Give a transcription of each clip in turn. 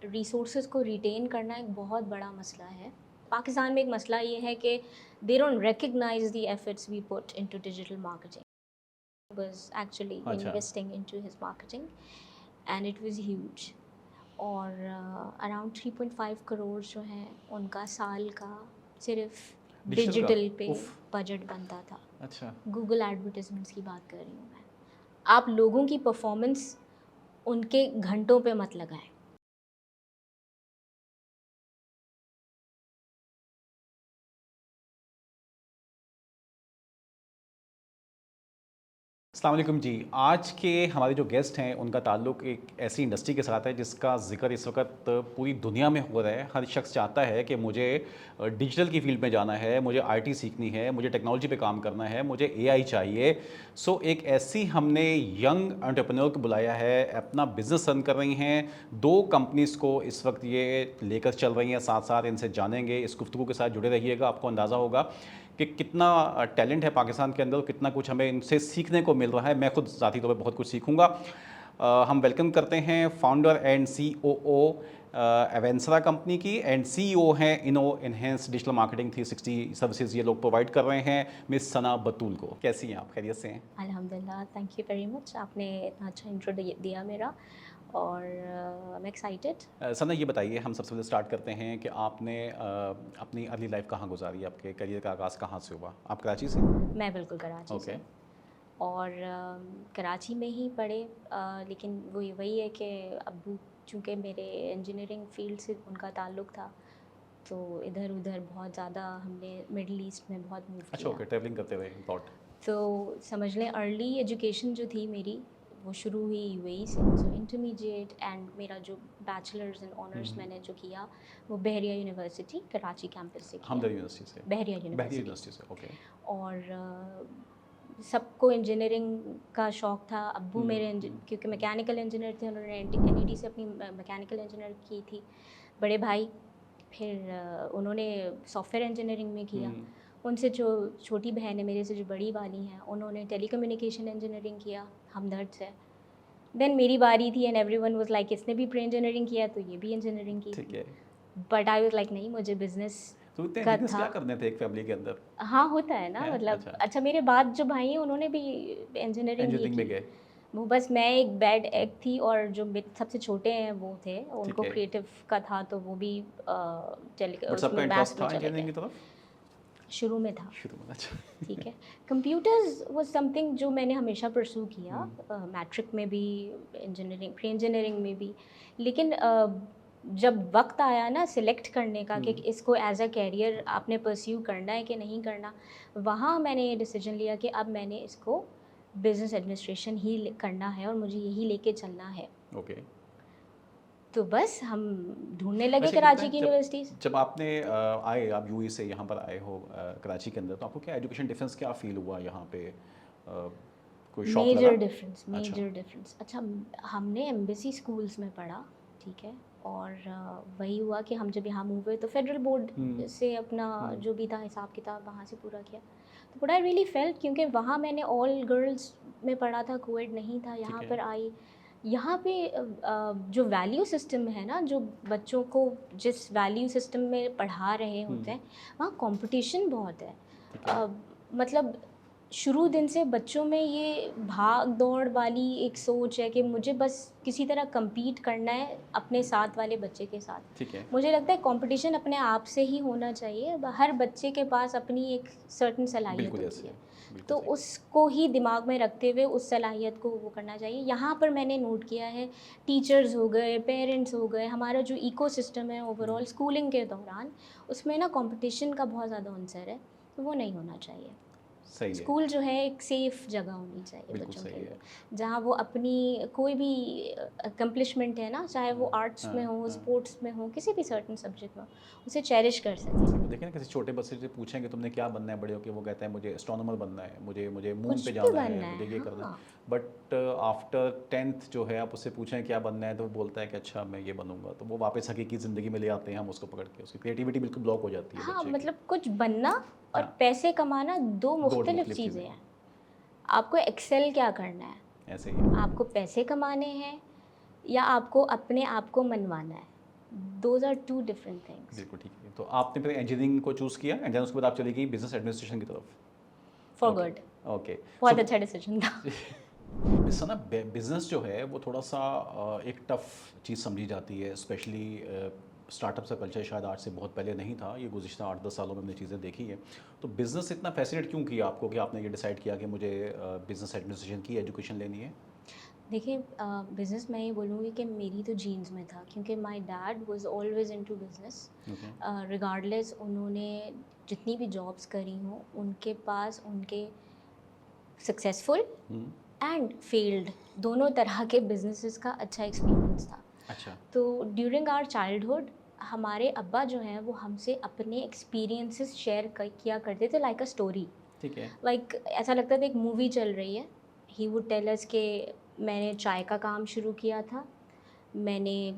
Resources को retain करना एक बहुत बड़ा मसला है। पाकिस्तान में एक मसला ये है कि they don't recognise the efforts we put into digital marketing. Was actually अच्छा। Investing into his marketing and it was huge. और अराउंड 3.5 करोड़ जो हैं उनका साल का सिर्फ डिजिटल का? डिजिटल पे उफ़! बजट बनता था। अच्छा। गूगल एडवर्टाइजमेंट्स की बात कर रही हूँ मैं। आप लोगों की परफॉर्मेंस उनके घंटों पे मत लगाएं। अस्सलाम वालेकुम जी। आज के हमारे जो गेस्ट हैं उनका ताल्लुक़ एक ऐसी इंडस्ट्री के साथ है जिसका ज़िक्र इस वक्त पूरी दुनिया में हो रहा है। हर शख्स चाहता है कि मुझे डिजिटल की फ़ील्ड में जाना है, मुझे आईटी सीखनी है, मुझे टेक्नोलॉजी पे काम करना है, मुझे एआई चाहिए। सो एक ऐसी हमने यंग एंटरप्रेन्योर को बुलाया है, अपना बिज़नेस रन कर रही हैं। 2 कंपनीज़ को इस वक्त ये लेकर चल रही हैं, साथ-साथ इनसे जानेंगे। इस गुफ्तगू के साथ जुड़े रहिएगा, आपको अंदाज़ा होगा कि कितना टैलेंट है पाकिस्तान के अंदर, कितना कुछ हमें इनसे सीखने को मिल रहा है। मैं खुद ज़ाती तौर पे बहुत कुछ सीखूँगा। हम वेलकम करते हैं फाउंडर एंड सीओओ एवेंसरा कंपनी की एंड सीईओ हैं इनो एनहेंस डिजिटल मार्केटिंग 360 सर्विसेज ये लोग प्रोवाइड कर रहे हैं, मिस सना बतूल को। कैसी हैं आप? खैरियत से हैं? अल्हम्दुलिल्लाह, थैंक यू वेरी मच। आपने इतना अच्छा इंट्रो दिया मेरा और आई एम एक्साइटेड। सना ये बताइए, हम सबसे पहले स्टार्ट करते हैं कि आपने अपनी अर्ली लाइफ कहाँ गुजारी? आपके करियर का आगाज़ कहाँ से हुआ? आप कराची से? मैं बिल्कुल कराची ओके। से और कराची में ही पढ़े। लेकिन वही वही है कि अब्बू चूँकि मेरे इंजीनियरिंग फील्ड से उनका ताल्लुक़ था, तो इधर उधर बहुत ज़्यादा हमने मिडल ईस्ट में बहुत मूव अच्छा, किया। ओके, ट्रैवलिंग करते हुए थॉट। तो समझ लें अर्ली एजुकेशन जो थी मेरी वो शुरू हुई यूएई से। सो इंटरमीडिएट एंड मेरा जो बैचलर्स एंड ऑनर्स मैंने जो किया वो बहरिया यूनिवर्सिटी कराची कैंपस से किया। हमदर्द यूनिवर्सिटी से? बहरिया बहरी यूनिवर्सिटी। यूनिवर्सिटी से, ओके। और सबको इंजीनियरिंग का शौक़ था। अब्बू मेरे क्योंकि मैकेनिकल इंजीनियर थे, उन्होंने एनईडी से अपनी मैकेनिकल इंजीनियर की थी। बड़े भाई फिर उन्होंने सॉफ्टवेयर इंजीनियरिंग में किया। उनसे जो छोटी बहन है मेरे से जो बड़ी वाली हैं, उन्होंने टेलीकम्युनिकेशन इंजीनियरिंग किया हमदर्द से। देन मेरी बारी थी एंड एवरीवन वाज लाइक इसने भी प्री इंजीनियरिंग किया तो ये भी इंजीनियरिंग की। ठीक है। बट आई वाज लाइक नहीं, मुझे बिज़नेस तो इतने का बिज़नेस था। क्या करने थे एक फैमिली के अंदर? हाँ, होता है ना, हैं? मतलब अच्छा, अच्छा मेरे बाद जो भाई हैं उन्होंने भी इंजीनियरिंग ही इंजीनियरिंग में की। गए। वो बस मैं एक बैड एग थी और जो सबसे छोटे हैं वो थे, ठीक उनको है। क्रिएटिव का था तो वो भी बट सबका उसमें मैथ्स इंटरेस्ट में था चले इंजीनियरिंग गए। की तरफ? शुरू में था। शुरू में, अच्छा। ठीक है। कंप्यूटर्स वाज समथिंग जो मैंने हमेशा परस्यू किया, हुँ, मैट्रिक में भी, इंजीनियरिंग प्री इंजीनियरिंग में भी। लेकिन जब वक्त आया ना सिलेक्ट करने का कि हुँ। इसको एज अ कैरियर आपने परस्यू करना है कि नहीं करना, वहाँ मैंने ये डिसीजन लिया कि अब मैंने इसको बिजनेस एडमिनिस्ट्रेशन ही करना है और मुझे यही लेके चलना है। ओके। तो बस हम ढूंढने लगे अच्छा ये कराची बताएँ, की जब यूनिवर्सिटीज़। जब आपने आए आप यूएई से यहाँ पर आए हो कराची के अंदर, तो आपको क्या एजुकेशन डिफरेंस क्या फ़ील हुआ यहाँ पे? कोई शॉक लगा? अच्छा। Major difference. अच्छा, हमने एम्बेसी स्कूल्स में पढ़ा, ठीक है। और वही हुआ कि हम जब यहाँ मूव हुए तो फेडरल बोर्ड हुँ, से अपना हुँ। जो भी था हिसाब किताब वहाँ से पूरा किया। तो बट आई रियली फेल्ट, क्योंकि वहाँ मैंने ऑल गर्ल्स में पढ़ा था, कोएड नहीं था। ठीक यहाँ है। पर आई, यहाँ पे जो वैल्यू सिस्टम है ना, जो बच्चों को जिस वैल्यू सिस्टम में पढ़ा रहे हुँ, होते हैं, वहाँ कंपटीशन बहुत है। ठीक है। मतलब शुरू दिन से बच्चों में ये भाग दौड़ वाली एक सोच है कि मुझे बस किसी तरह compete करना है अपने साथ वाले बच्चे के साथ। ठीक है। मुझे लगता है कंपटीशन अपने आप से ही होना चाहिए। हर बच्चे के पास अपनी एक सर्टेन सलाहियत बिल्कुल होती ऐसे है, है। बिल्कुल तो सही। उसको ही दिमाग में रखते हुए उस सलाहियत को वो करना चाहिए। यहाँ पर मैंने नोट किया है, टीचर्स हो गए, पेरेंट्स हो गए, हमारा जो इकोसिस्टम है हुँ, ओवरऑल स्कूलिंग के दौरान, उसमें ना कंपटीशन का बहुत ज़्यादा अंसर है, तो वो नहीं होना चाहिए। सही है। स्कूल जो है एक सेफ़ जगह होनी चाहिए बिल्कुल बच्चों के सही लिए, है। जहाँ वो अपनी कोई भी अकम्पलिशमेंट है ना, चाहे वो हाँ, आर्ट्स में हाँ, हो, हाँ। स्पोर्ट्स में हो, किसी भी सर्टेन सब्जेक्ट में हो, उसे चेरिश कर सकें। वो देखें ना, किसी छोटे बच्चे से पूछेंगे तुमने क्या बनना है बड़े होके, वो कहता है मुझे एस्ट्रोनॉमर बनना है, मुझे मुझे मून पे कुछ भी जाना है, बनना मुझे है, ये करना है। हाँ। बट आफ्टर 10th जो है, आप उससे पूछें क्या बनना है, तो वो बोलता है कि अच्छा मैं ये बनूंगा। तो वो वापस हकीकी ज़िंदगी में ले आते हैं हम उसको पकड़ के, उसकी क्रिएटिविटी बिल्कुल ब्लॉक हो जाती है हाँ, बच्चे की। मतलब कुछ बनना और हाँ, पैसे कमाना 2 दो मुख्तलिफ़ मुख्तलिफ चीज़ें चीज़ें हैं। हैं। आपको एक्सेल क्या करना है? ऐसे ही है। आपको पैसे कमाने हैं या आपको अपने आप को मनवाना है? Those are two different things. बिल्कुल ठीक है। तो आपने फिर इंजीनियरिंग को चूज़ किया एंड देन उसके बाद आप चली गई बिजनेस एडमिनिस्ट्रेशन की तरफ। For okay good, okay. बहुत अच्छा डिसीजन था। इससे ना बिजनेस जो है वो थोड़ा सा एक टफ चीज़ समझी जाती है, स्पेशली स्टार्टअप का कल्चर शायद आज से बहुत पहले नहीं था, ये गुज़िश्ता 8-10 सालों में हमने चीज़ें देखी है। तो बिज़नेस इतना फैसिनेट क्यों किया आपको कि आपने ये डिसाइड किया कि मुझे बिज़नेस एडमिनिस्ट्रेशन की एजुकेशन लेनी है? देखिए बिज़नेस मैं ये बोलूँगी कि मेरी तो जीन्स में था, क्योंकि my dad was always into business. Okay. Regardless उन्होंने जितनी भी जॉब्स करी हों, उनके पास उनके सक्सेसफुल हम्म। एंड फेल्ड दोनों तरह के बिजनेसेस का अच्छा एक्सपीरियंस था। अच्छा। तो ड्यूरिंग आवर चाइल्डहुड हमारे अब्बा जो हैं वो हमसे अपने एक्सपीरियंसेस शेयर किया करते थे, लाइक अ स्टोरी। ठीक है। लाइक ऐसा लगता था एक मूवी चल रही है। ही वुड टेल अस कि मैंने चाय का काम शुरू किया था, मैंने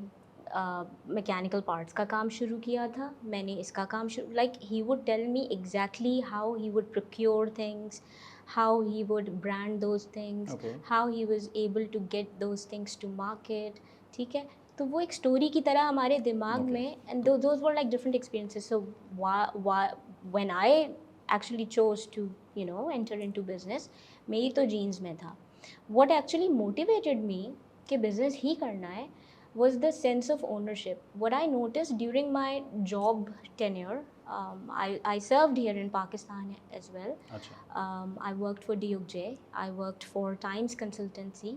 मैकेनिकल पार्ट्स का काम शुरू किया था, मैंने इसका काम शुरू, like he would tell me exactly how he would procure things, how he would brand those things, okay. How he was able to get those things to market. ठीक है, तो वो एक स्टोरी की तरह हमारे दिमाग ओके। में, एंड तो those were like different experiences. So when I actually chose to enter into business, मेरी तो जीन्स में था। व्हाट एक्चुअली मोटिवेटेड मी कि बिजनेस ही करना है was the sense of ownership. What I noticed during my job tenure, I served here in Pakistan as well. अच्छा। I worked for DOJ. I worked for Times Consultancy.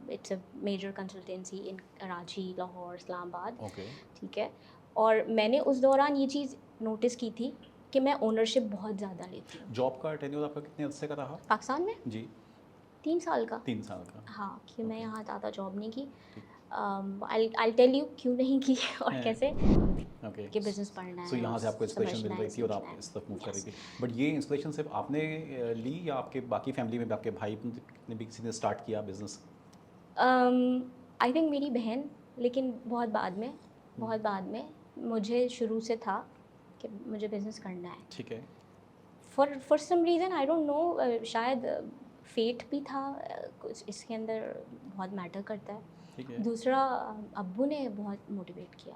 It's a major consultancy in Karachi, Lahore, Islamabad. Okay. ठीक है, और मैंने उस दौरान ये चीज़ notice की थी कि मैं ओनरशिप बहुत ज़्यादा लेती हूँ। जॉब का टेन्योर आपका कितने अर्से का रहा? पाकिस्तान में जी। 3 साल का। 3 साल का। हाँ, कि मैं ओके। यहाँ ज़्यादा जॉब नहीं की। ठीक I'll tell you क्यों नहीं की और है। कैसे, ओके। कि बिजनेस पढ़ना सो है यहाँ और से आपको इंस्पिरेशन मिल समझना रही है, थी और सीखना आप है। इस तरफ मूव कर रही Yes. थी। बट ये इंस्पिरेशन सिर्फ आपने ली या आपके बाकी फैमिली में भी आपके भाई ने भी किसी ने स्टार्ट किया बिजनेस? आई थिंक मेरी बहन, लेकिन बहुत बाद में मुझे शुरू से था कि मुझे बिजनेस करना है। ठीक है। For some reason I don't know, शायद फेट भी था, कुछ इसके अंदर बहुत मैटर करता है। ठीक है। दूसरा, अब्बू ने बहुत मोटिवेट किया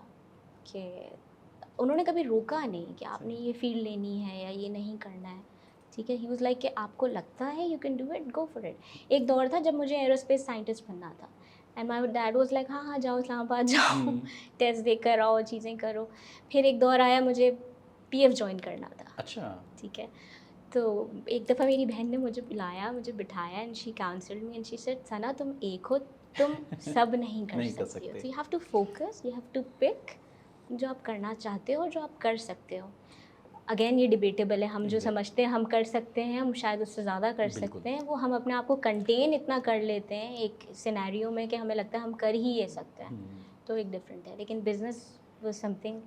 कि उन्होंने कभी रोका नहीं कि आपने ये फील्ड लेनी है या ये नहीं करना है। ठीक है, ही वाज लाइक कि आपको लगता है you can do it, go for it. एक दौर था जब मुझे एरोस्पेस साइंटिस्ट बनना था, and my dad was like हाँ हाँ जाओ इस्लामाबाद जाओ, टेस्ट दे कर आओ, चीज़ें करो। फिर एक दौर आया मुझे पीएफ ज्वाइन करना था। अच्छा। ठीक है, तो एक दफ़ा मेरी बहन ने मुझे बुलाया, मुझे बिठाया, and she counselled me and she said Sana तुम एक हो, तुम सब नहीं कर नहीं कर सकती हो। सकते। So you have to focus, you have to pick जो आप करना चाहते हो, जो आप कर सकते हो। अगेन ये डिबेटेबल है, हम जो Exactly. समझते हैं हम कर सकते हैं, हम शायद उससे ज़्यादा कर बिल्कुल। सकते हैं। वो हम अपने आप को कंटेन इतना कर लेते हैं एक सिनेरियो में कि हमें लगता है हम कर ही ये सकते हैं, तो एक डिफरेंट है। लेकिन business was something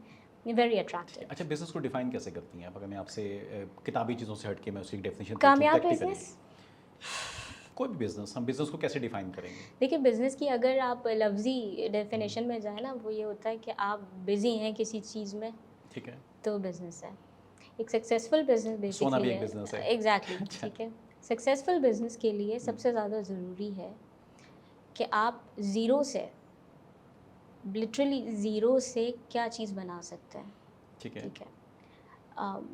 very attractive. अच्छा, बिजनेस को डिफाइन कैसे करती हैं आप? अगर मैं आपसे किताबी चीज़ों से हट के मैं उसकी डेफिनेशन कामयाब बिजनेस, कोई भी बिजनेस, हम बिजनेस को कैसे डिफाइन करेंगे? देखिए बिज़नेस की अगर आप लफ्ज़ी डेफिनेशन में जाए ना, वो ये होता है कि आप बिज़ी हैं किसी चीज़ में, ठीक है। तो बिज़नेस है। एक सक्सेसफुल बिज़नेस सोना भी बेसिकली एक है। बिजनेस है। एग्जैक्टली, अच्छा। ठीक है। सक्सेसफुल बिज़नेस के लिए सबसे ज़्यादा ज़रूरी है कि आप ज़ीरो से, लिटरली ज़ीरो से क्या चीज़ बना सकते हैं। ठीक है। ठीक है,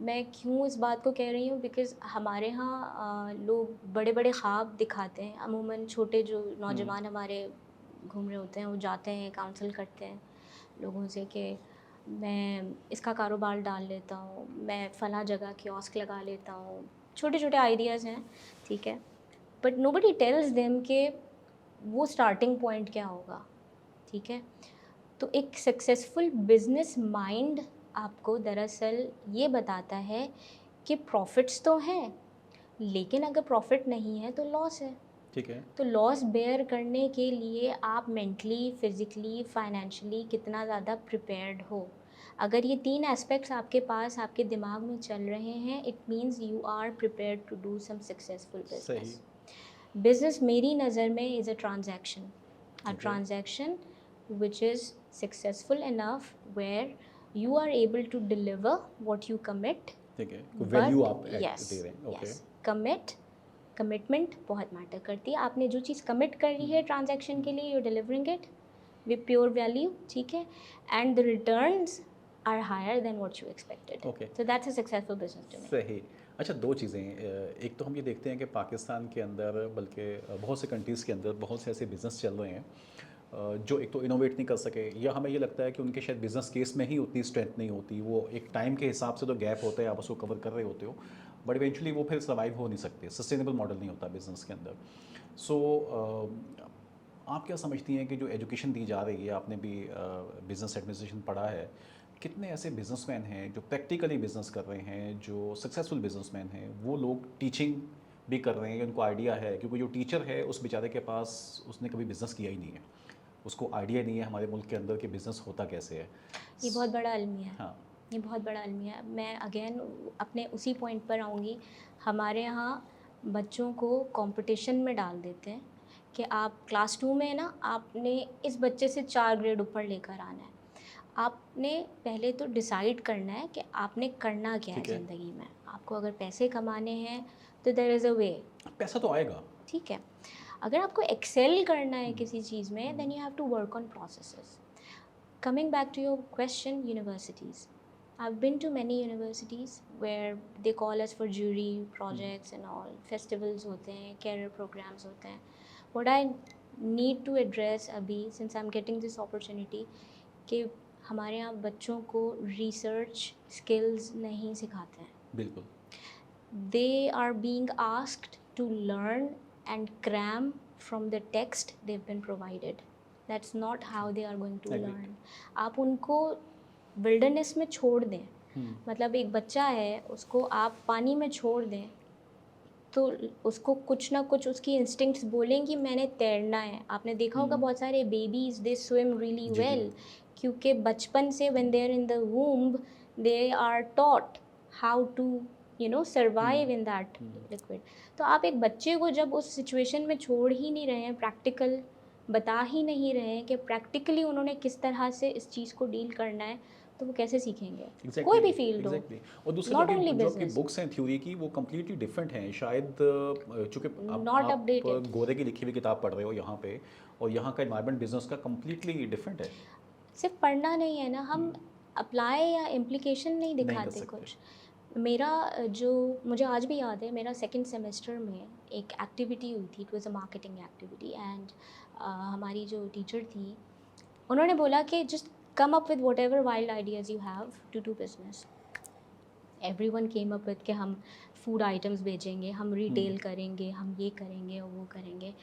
मैं क्यों इस बात को कह रही हूँ, बिकॉज़ हमारे यहाँ लोग बड़े बड़े ख्वाब दिखाते हैं। अमूमन छोटे जो नौजवान हमारे घूम रहे होते हैं, वो जाते हैं काउंसिल करते हैं लोगों से कि मैं इसका कारोबार डाल लेता हूँ, मैं फ़लाँ जगह कियोस्क लगा लेता हूँ। छोटे छोटे आइडियाज़ हैं, ठीक है, बट नोबडी टेल्स देम कि वो स्टार्टिंग पॉइंट क्या होगा। ठीक है, तो एक सक्सेसफुल बिजनेस माइंड आपको दरअसल ये बताता है कि प्रॉफिट्स तो हैं, लेकिन अगर प्रॉफिट नहीं है तो लॉस है। ठीक है। तो लॉस बेयर करने के लिए आप मेंटली, फिज़िकली, फाइनेंशियली कितना ज़्यादा प्रिपेयर्ड हो। अगर ये 3 एस्पेक्ट्स आपके पास, आपके दिमाग में चल रहे हैं, it means you are prepared to do some successful सही। बिजनेस। बिजनेस मेरी नज़र में is a transaction, a Okay. transaction which is successful enough where you are able to deliver what you commit, ठीक है। कोई वैल्यू but आप add yes, दे रहे हैं। ओके। yes, कमिटमेंट बहुत मैटर करती है। आपने जो चीज़ कमिट करी है ट्रांजैक्शन के लिए, you delivering it, with pure value, ठीक है, and the returns are higher than what you expected. Okay. So that's a successful business to me. सही। अच्छा, दो चीज़ें, एक तो हम ये देखते हैं कि पाकिस्तान के अंदर, बल्कि बहुत से कंट्रीज़ के अंदर बहुत से ऐसे बिज़नेस चल रहे हैं जो एक तो इनोवेट नहीं कर सके, या हमें ये लगता है कि उनके शायद बिज़नेस केस में ही उतनी स्ट्रेंथ नहीं होती, वो एक टाइम के हिसाब से तो गैप होता है, आप उसको कवर कर रहे होते हो, बट इवेंचुअली वो फिर सर्वाइव हो नहीं सकते, सस्टेनेबल मॉडल नहीं होता बिज़नेस के अंदर। सो आप क्या समझती हैं कि जो एजुकेशन दी जा रही है, आपने भी बिज़नेस एडमिनिस्ट्रेशन पढ़ा है, कितने ऐसे बिजनेसमैन हैं जो प्रैक्टिकली बिजनेस कर रहे हैं, जो सक्सेसफुल बिजनेसमैन हैं, वो लोग टीचिंग भी कर रहे हैं, उनको आइडिया है, क्योंकि जो टीचर है उस बेचारे के पास, उसने कभी बिज़नेस किया ही नहीं है, उसको आइडिया नहीं है हमारे मुल्क के अंदर कि बिज़नेस होता कैसे है। ये बहुत बड़ा अलमिया है। हाँ। ये बहुत बड़ा अलमिया है। मैं अगेन अपने उसी पॉइंट पर आऊँगी। हमारे यहाँ बच्चों को कंपटीशन में डाल देते हैं कि आप क्लास 2 में है ना, आपने इस बच्चे से 4 ग्रेड ऊपर लेकर आना है। आपने पहले तो डिसाइड करना है कि आपने करना क्या है ठीक है। ज़िंदगी में। आपको अगर पैसे कमाने हैं तो देयर इज़ अ वे, पैसा तो आएगा। ठीक है। अगर आपको एक्सेल करना है किसी चीज़ में, then you have to work on processes. Coming back to your question, universities. I've been to many universities where they call us for jury projects and all. Festivals होते हैं, career programs होते हैं. What I need to address अभी, since I'm getting this opportunity, कि हमारे यहाँ बच्चों को research skills नहीं सिखाते हैं. बिल्कुल। They are being asked to learn and cram from the text they've been provided. That's not how they are going to Agreed. learn. आप उनको विल्डरनेस में छोड़ दें, मतलब एक बच्चा है, उसको आप पानी में छोड़ दें तो उसको कुछ ना कुछ उसकी इंस्टिंक्ट्स बोलेंगी मैंने तैरना है। आपने देखा होगा बहुत सारे बेबीज दे स्विम रियली जी, जी। वेल, क्योंकि बचपन से when they are in the womb they are taught how to survive in that liquid. तो आप एक बच्चे को जब उस सिचुएशन में छोड़ ही नहीं रहे हैं, प्रैक्टिकल बता ही नहीं रहे हैं कि प्रैक्टिकली उन्होंने किस तरह से इस चीज़ को डील करना है, तो वो कैसे सीखेंगे? Exactly, कोई भी फील्ड हो, exactly. और दूसरा Not जो only आपकी business. बुक्स हैं थ्योरी की, वो कम्प्लीटली डिफरेंट हैं शायद, चूँकि Not आप updated. गोरे की लिखी हुई किताब पढ़ रहे हो यहाँ पे, और यहाँ का इन्वायरमेंट बिजनेस का कम्प्लीटली डिफरेंट है। सिर्फ पढ़ना नहीं है ना, हम अप्लाई या इम्प्लीकेशन नहीं कर दिखाते सकते। कुछ। मेरा जो मुझे आज भी याद है, मेरा सेकंड सेमेस्टर में एक एक्टिविटी हुई थी, it was a marketing activity, and हमारी जो टीचर थी उन्होंने बोला कि just come up with whatever wild ideas you have to do business. Everyone came up with कि हम फूड आइटम्स बेचेंगे, हम रिटेल करेंगे, हम ये करेंगे और वो करेंगे।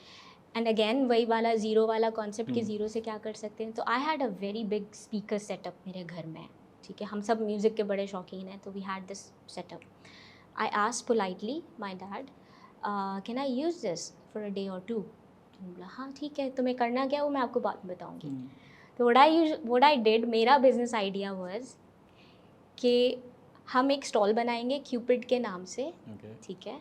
एंड अगेन वही वाला ज़ीरो वाला कॉन्सेप्ट कि ज़ीरो से क्या कर सकते हैं। तो I had a very big speaker setup मेरे घर में, ठीक है, हम सब म्यूज़िक के बड़े शौकीन हैं, तो we had this setup. I asked politely my dad, can I use this for a day और टू? तो बोला हाँ ठीक है, तुम्हें करना क्या वो मैं आपको बाद में बताऊँगी। तो व्हाट आई डिड, मेरा बिजनेस आइडिया वाज कि हम एक स्टॉल बनाएंगे क्यूपिड के नाम से, Okay. ठीक है,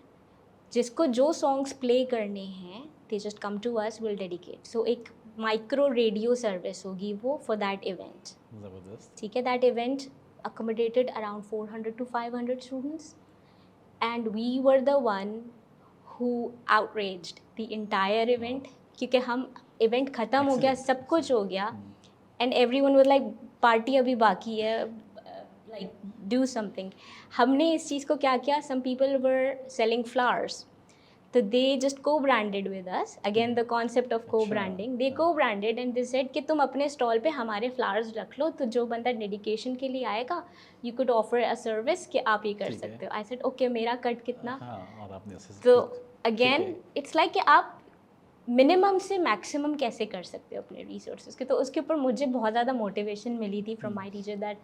जिसको जो सॉन्ग्स प्ले करने हैं they just come to us, will dedicate. So एक माइक्रो रेडियो सर्विस होगी वो फॉर दैट इवेंट, ज़बरदस्त। ठीक है। That event accommodated around 400 to 500 students, and we were the one who outraged the entire event, क्योंकि हम इवेंट ख़त्म हो गया, Excellent, सब कुछ excellent. हो गया, and everyone was like party अभी बाकी है, लाइक डू समथिंग। हमने इस चीज़ को क्या किया, some people were selling flowers, तो they just co-branded with us, again the concept of co-branding, they co-branded and they said कि तुम अपने स्टॉल पे हमारे फ्लावर्स रख लो, तो जो बंदा डेडिकेशन के लिए आएगा you could offer a service कि आप ये कर ठीक है। सकते हो। आई सेड ओके, मेरा कट कितना? हाँ, और आपने ऐसे तो ठीक अगेन है। इट्स लाइक कि आप मिनिमम से मैक्सिमम कैसे कर सकते हो अपने रिसोर्सेज के। तो उसके ऊपर मुझे बहुत ज़्यादा मोटिवेशन मिली थी from my teacher that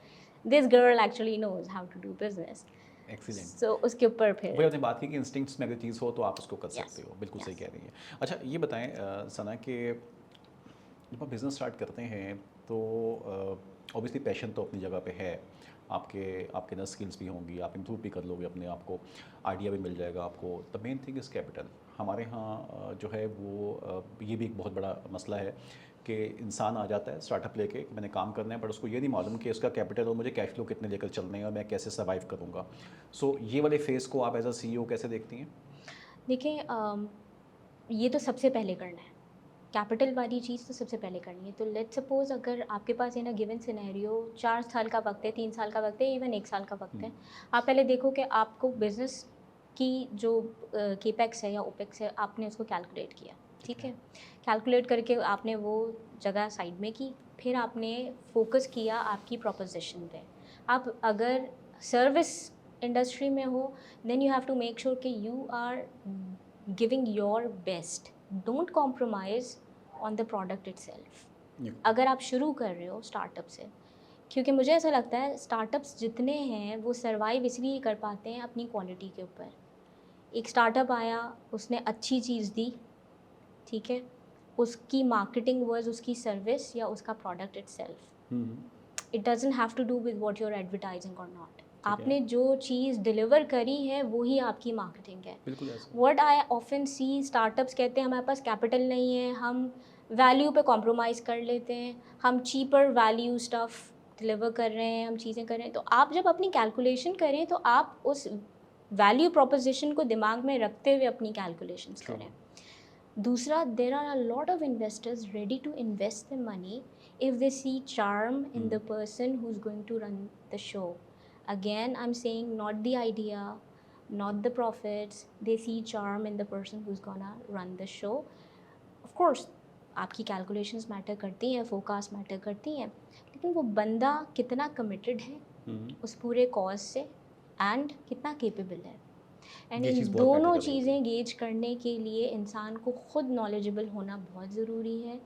this girl actually knows how to do business. Excellent. So उसके ऊपर वही फिर आपने बात की कि इंस्टिंक्ट्स में अगर चीज़ हो तो आप उसको कर Yes. सकते हो, बिल्कुल सही Yes. कह रही हैं। अच्छा ये बताएं सना कि जब आप बिज़नेस स्टार्ट करते हैं तो ऑब्वियसली पैशन तो अपनी जगह पे है, आपके आपके अंदर स्किल्स भी होंगी, आप इम्प्रूव भी कर लोगे अपने आप को, आइडिया भी मिल जाएगा आपको। The main thing is capital. हमारे यहाँ जो है वो ये भी एक बहुत बड़ा मसला है कि इंसान आ जाता है स्टार्टअप लेके कि मैंने काम करना है, बट उसको ये नहीं मालूम कि उसका कैपिटल और मुझे कैश फ्लो कितने लेकर चलने हैं और मैं कैसे सर्वाइव करूँगा। सो ये वाले फेज़ को आप एज अ CEO कैसे देखती हैं? देखिए ये तो सबसे पहले करना है कैपिटल वाली चीज़ तो सबसे पहले करनी है। तो लेट्स सपोज अगर आपके पास इन अ गिवन सिनेरियो 4 साल का वक्त है, 3 साल का वक्त है, इवन 1 साल का वक्त है, आप पहले देखो कि आपको बिजनेस की जो केपेक्स है या ओपेक्स है, आपने उसको कैलकुलेट किया, ठीक है। कैलकुलेट करके आपने वो जगह साइड में की, फिर आपने फोकस किया आपकी प्रोपोजिशन पे। आप अगर सर्विस इंडस्ट्री में हो, then you have to make sure कि you are giving your best, don't compromise on the product itself. अगर आप शुरू कर रहे हो स्टार्टअप से, क्योंकि मुझे ऐसा लगता है स्टार्टअप्स जितने हैं वो सर्वाइव इसलिए कर पाते हैं अपनी क्वालिटी के ऊपर। एक स्टार्टअप आया, उसने अच्छी चीज़ दी, ठीक है, उसकी मार्केटिंग वाज उसकी सर्विस या उसका product itself. It doesn't have to do with what you are advertising और नॉट। आपने जो चीज़ डिलीवर करी है वो ही आपकी मार्केटिंग है। बिल्कुल ऐसा। What I often see, startups कहते हैं हमारे पास कैपिटल नहीं है, हम वैल्यू पे कॉम्प्रोमाइज़ कर लेते हैं, हम चीपर वैल्यू स्टफ़ डिलीवर कर रहे हैं, हम चीज़ें कर रहे हैं। तो आप जब अपनी कैलकुलेशन करें तो आप उस वैल्यू प्रोपोजिशन को दिमाग में रखते हुए अपनी कैलकुलेशंस करें। दूसरा, there are a lot of investors ready to invest the money if they see charm in the person who's going to run the show. Again, I'm saying not the idea, not the profits. They see charm in the person who's gonna run the show. Of course, आपकी calculations matter करती हैं, forecast matter करती हैं, लेकिन वो बंदा कितना committed है उस पूरे cause से and कितना capable है। एंड ये इन चीज़ बहुत मैटर दोनों कर रही है। चीज़ें गेज करने के लिए इंसान को खुद नॉलेजेबल होना बहुत ज़रूरी है।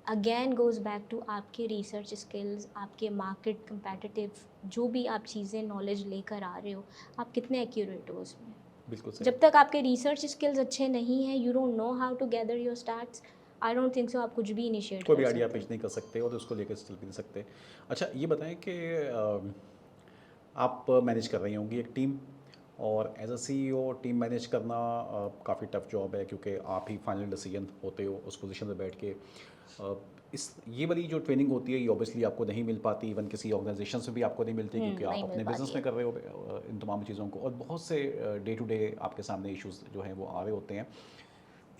अगेन गोज़ बैक टू आपके रिसर्च स्किल्स, आपके मार्केट कंपेटिटिव जो भी आप चीज़ें नॉलेज लेकर आ रहे हो, आप कितने एक्यूरेट हो उसमें। बिल्कुल सही। जब तक आपके रिसर्च स्किल्स अच्छे नहीं हैं, you don't know how to gather your stats, I don't think so आप कुछ भी इनिशिएट कोई कर भी आइडिया सकते पिच नहीं कर सकते और उसको लेकर चल भी नहीं सकते। अच्छा ये बताएं कि आप मैनेज कर रही होंगी एक टीम, और as a CEO team manage करना काफ़ी टफ जॉब है, क्योंकि आप ही फाइनल डिसीजन होते हो उस पोजीशन में बैठ के। इस ये वाली जो ट्रेनिंग होती है ये ऑब्वियसली आपको नहीं मिल पाती, इवन किसी ऑर्गेनाइजेशन से भी आपको नहीं मिलती, क्योंकि नहीं आप मिल अपने पाती बिजनेस है। में कर रहे हो इन तमाम चीज़ों को, और बहुत से डे टू डे आपके सामने इश्यूज जो हैं वो आ रहे होते हैं।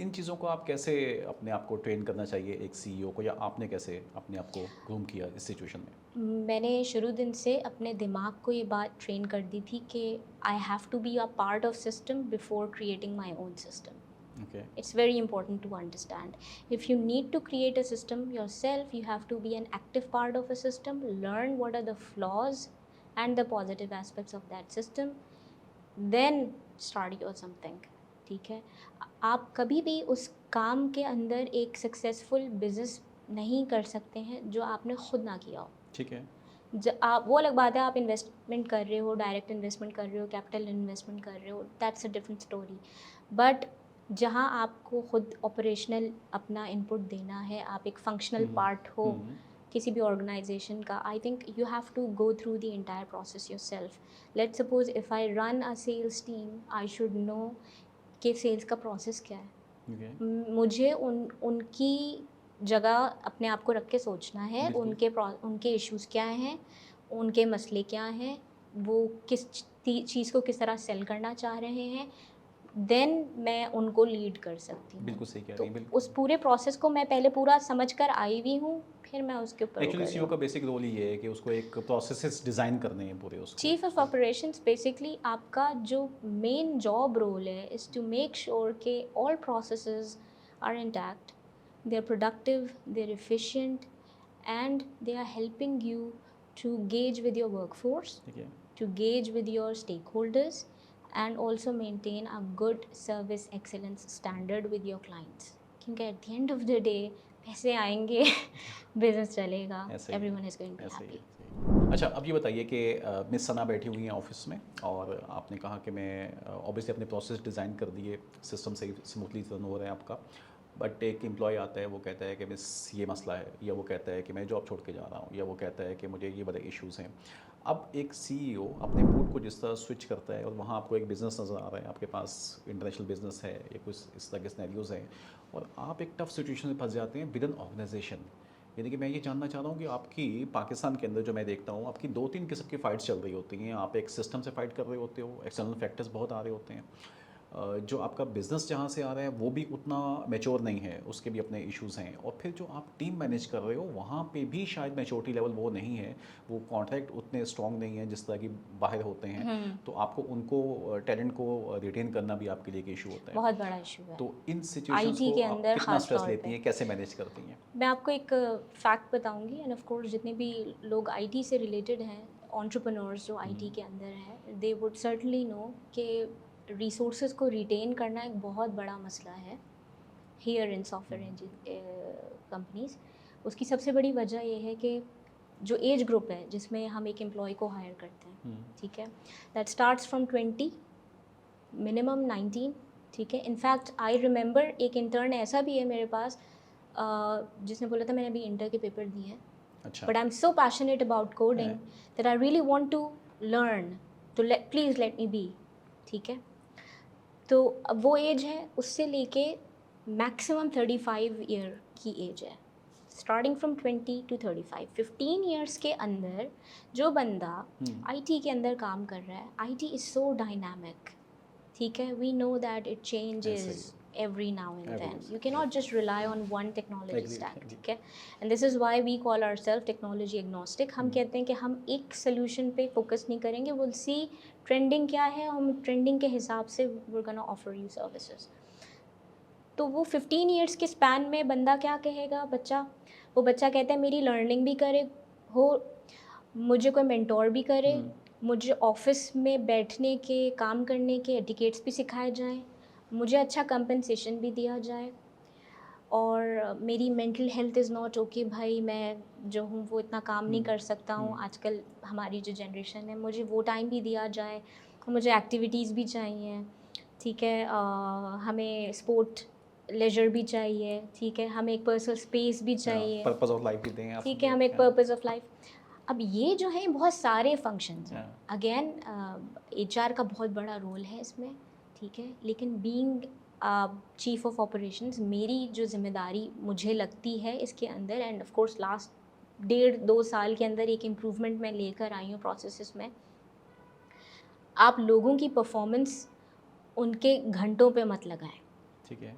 इन चीज़ों को आप कैसे अपने आप को ट्रेन करना चाहिए एक सीईओ को, या आपने कैसे अपने आप को ग्रूम किया इस सिचुएशन में? मैंने शुरू दिन से अपने दिमाग को ये बात ट्रेन कर दी थी कि I have to be a part of system before creating my own system. Okay. It's very important to understand. If you need to create a system yourself, you have to be an active part of a system, learn what are the flaws and the positive aspects of that system, then start your something. ठीक है, आप कभी भी उस काम के अंदर एक सक्सेसफुल बिजनेस नहीं कर सकते हैं जो आपने खुद ना किया हो। ठीक है। आप वो अलग बात है, आप इन्वेस्टमेंट कर रहे हो, डायरेक्ट इन्वेस्टमेंट कर रहे हो, कैपिटल इन्वेस्टमेंट कर रहे हो, that's a different story. But जहाँ आपको खुद ऑपरेशनल अपना इनपुट देना है, आप एक फंक्शनल पार्ट हो किसी भी ऑर्गेनाइजेशन का, I think you have to go through the entire process yourself. Let's suppose if I run a sales team, I should know कि सेल्स का प्रोसेस क्या है। मुझे उनकी जगह अपने आप को रख के सोचना है, उनके इश्यूज़ क्या हैं, उनके मसले क्या हैं, वो किस चीज़ को किस तरह सेल करना चाह रहे हैं, देन मैं उनको लीड कर सकती हूँ। बिल्कुल सही कह तो रही हैं, बिल्कुल। उस पूरे प्रोसेस को मैं पहले पूरा समझ कर आई हुई हूँ, फिर मैं उसके ऊपर वो एक्चुअली कर रही सीईओ का हूँ। बेसिक रोल ही ये है कि उसको एक प्रोसेसेस डिज़ाइन करने हैं पूरे उसको। चीफ ऑफ ऑपरेशंस बेसिकली आपका जो मेन जॉब रोल है इज़ टू मेक श्योर कि all processes are intact, they are productive, they are efficient, and they are helping you to gauge with your workforce, ठीक है। to gauge with your stakeholders, and also maintain a good service excellence standard with your clients. क्योंकि at the end of the day पैसे आएंगे, business चलेगा, ऐसे ही है, everyone is going to be ऐसे ही happy. है, सही है। अच्छा अब ये बताइए कि मिस सना बैठी हुई हैं ऑफिस में, और आपने कहा कि मैं ऑब्वियसली अपने प्रोसेस डिज़ाइन कर दिए, सिस्टम से स्मूथली रन हो रहा है आपका, बट एक एम्प्लॉय आता है, वो कहता है कि मिस ये मसला है, या वो कहता है कि मैं जॉब छोड़ के जा रहा हूँ, या वो कहता है कि मुझे ये बड़े इश्यूज़ हैं। अब एक सीईओ अपने मूड को जिस तरह स्विच करता है, और वहाँ आपको एक बिज़नेस नज़र आ रहा है, आपके पास इंटरनेशनल बिज़नेस है या कुछ इस तरह के सिनेरियोज़ हैं, और आप एक टफ सिचुएशन में फंस जाते हैं विद एन ऑर्गेनाइजेशन। यानी कि मैं ये जानना चाह रहा हूँ कि आपकी पाकिस्तान के अंदर जो मैं देखता हूँ, आपकी 2-3 किस्म की फ़ाइट्स चल रही होती हैं। आप एक सिस्टम से फ़ाइट कर रहे होते हो, एक्सटर्नल फैक्टर्स बहुत आ रहे होते हैं। जो आपका बिजनेस जहाँ से आ रहा है वो भी उतना मैच्योर नहीं है, उसके भी अपने इश्यूज हैं, और फिर जो आप टीम मैनेज कर रहे हो वहाँ पे भी शायद मैच्योरिटी लेवल वो नहीं है, वो कॉन्ट्रैक्ट उतने स्ट्रॉन्ग नहीं है जिस तरह की बाहर होते हैं, तो आपको उनको टैलेंट को रिटेन करना भी आपके लिए एक इशू होता है। बहुत बड़ा इशू है तो इन सिचुएशंस आईटी को के आप अंदर कितना खास स्ट्रेस तौर लेती पे। हैं, कैसे मैनेज करती हैं? मैं आपको एक फैक्ट बताऊंगी, एंड ऑफ कोर्स जितने भी लोग आईटी से रिलेटेड हैं, एंटरप्रेन्योर्स जो आईटी के अंदर हैं, दे वुड सर्टनली नो कि रिसोर्सेज को रिटेन करना एक बहुत बड़ा मसला है हियर इन सॉफ्टवेयर कंपनीज। उसकी सबसे बड़ी वजह यह है कि जो एज ग्रुप है जिसमें हम एक एम्प्लॉय को हायर करते हैं, ठीक है, दैट स्टार्ट्स फ्रॉम 20 मिनिमम 19, ठीक है। इनफैक्ट आई रिमेंबर एक इंटर्न ऐसा भी है मेरे पास जिसने बोला था मैंने अभी इंटर के पेपर दिए हैं, अच्छा। but I'm so passionate about coding that I really want to learn, तो please let me be, ठीक है। तो अब वो एज है उससे लेके मैक्सिमम 35 ईयर की एज है, स्टार्टिंग फ्रॉम 20 to 35, 15 ईयर्स के अंदर जो बंदा आईटी के अंदर काम कर रहा है, आईटी इज़ सो डायनामिक, ठीक है। We know that it changes every now and then. You cannot just rely on one technology stack, ठीक है। And this is why we call ourselves technology agnostic. हम कहते हैं कि हम एक solution पे focus नहीं करेंगे, we'll see trending क्या है, हम trending के हिसाब से we're gonna offer you services. तो वो 15 years के span में बंदा क्या कहेगा, वो बच्चा कहता है मेरी learning भी करे हो, मुझे कोई mentor भी करे, मुझे ऑफिस में बैठने के, काम करने के एटिकेट्स भी सिखाए जाएं, मुझे अच्छा कंपनसेशन भी दिया जाए, और मेरी mental health is not okay, भाई मैं जो हूँ वो इतना काम नहीं कर सकता हूँ, आजकल हमारी जो जनरेशन है, मुझे वो टाइम भी दिया जाए, मुझे एक्टिविटीज़ भी चाहिए, ठीक है, हमें स्पोर्ट लेजर भी चाहिए, ठीक है, हमें एक पर्सनल स्पेस भी चाहिए, पर्पस ऑफ लाइफ भी दें आप, ठीक है, हमें एक पर्पस ऑफ लाइफ। अब ये जो है बहुत सारे फंक्शंस हैं, अगेन एचआर का बहुत बड़ा रोल है इसमें, ठीक है, लेकिन बीइंग चीफ ऑफ ऑपरेशंस मेरी जो जिम्मेदारी मुझे लगती है इसके अंदर, एंड ऑफ कोर्स लास्ट 1.5-2 साल के अंदर एक इम्प्रूवमेंट मैं लेकर आई हूँ प्रोसेसेस में। आप लोगों की परफॉर्मेंस उनके घंटों पे मत लगाएं, ठीक है,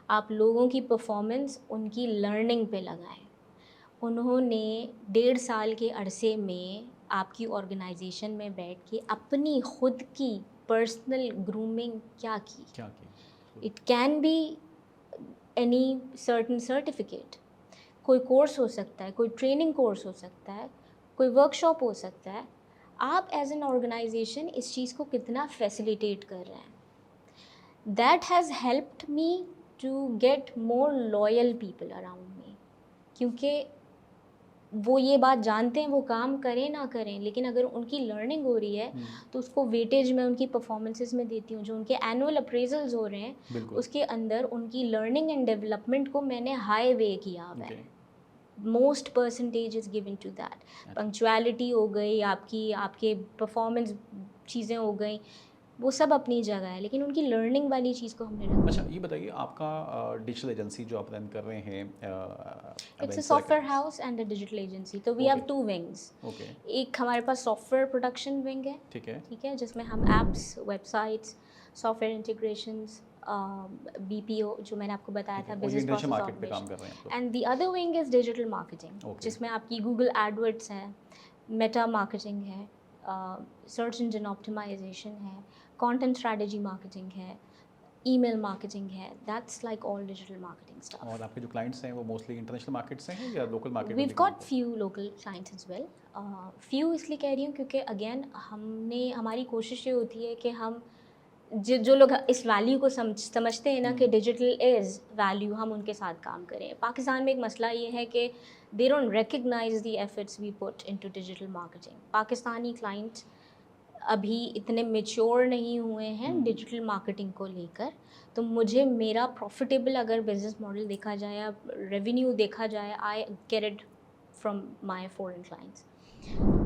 आप लोगों की परफॉर्मेंस उनकी लर्निंग पे लगाएं। उन्होंने 1.5 साल के अरसे में आपकी ऑर्गेनाइजेशन में बैठ के अपनी खुद की पर्सनल ग्रूमिंग क्या की। It can be any certain certificate, कोई कोर्स हो सकता है, कोई ट्रेनिंग कोर्स हो सकता है, कोई वर्कशॉप हो सकता है। आप एज एन ऑर्गेनाइजेशन इस चीज़ को कितना फैसिलिटेट कर रहे हैं, that has helped me to get more loyal people around me, क्योंकि वो ये बात जानते हैं, वो काम करें ना करें, लेकिन अगर उनकी लर्निंग हो रही है तो उसको वेटेज मैं उनकी परफॉर्मेंसेस में देती हूँ। जो उनके एनुअल अप्रेजल्स हो रहे हैं उसके अंदर उनकी लर्निंग एंड डेवलपमेंट को मैंने हाई वे किया हुआ है, most percentage is given to that. Punctuality हो गई, आपके परफॉर्मेंस चीज़ें हो गई, वो सब अपनी जगह है, लेकिन उनकी लर्निंग वाली चीज़ को हमने रखा। अच्छा, ये बताइए आपका डिजिटल एजेंसी जो आप रन कर रहे हैं, it's a software house and a digital agency, तो वी हैव 2 विंग्स। एक हमारे पास सॉफ्टवेयर प्रोडक्शन विंग है, ठीक है, जिसमें हम apps, websites, software integrations, BPO जो मैंने आपको बताया था, business process automation, and the other wing is digital marketing, जिसमें आपकी गूगल एडवर्ड्स है, मेटा मार्केटिंग है, सर्च इंजन ऑप्टिमाइजेशन है, कंटेंट स्ट्रेटजी मार्केटिंग है, ईमेल मार्केटिंग है, that's like all digital marketing stuff. और आपके जो क्लाइंट्स हैं वो मोस्टली इंटरनेशनल मार्केट से हैं या local market? We've got few local clients as well. Few इसलिए कह रही हूँ क्योंकि अगेन हमारी कोशिश ये होती है कि हम जो लोग इस वैल्यू को समझते हैं ना कि डिजिटल इज़ वैल्यू, हम उनके साथ काम करें। पाकिस्तान में एक मसला ये है कि they don't recognise the efforts we put into digital marketing. Pakistani clients अभी इतने मेच्योर नहीं हुए हैं डिजिटल मार्केटिंग को लेकर, तो मुझे मेरा प्रॉफिटेबल अगर बिजनेस मॉडल देखा जाए या रेवेन्यू देखा जाए, I get it from my foreign clients.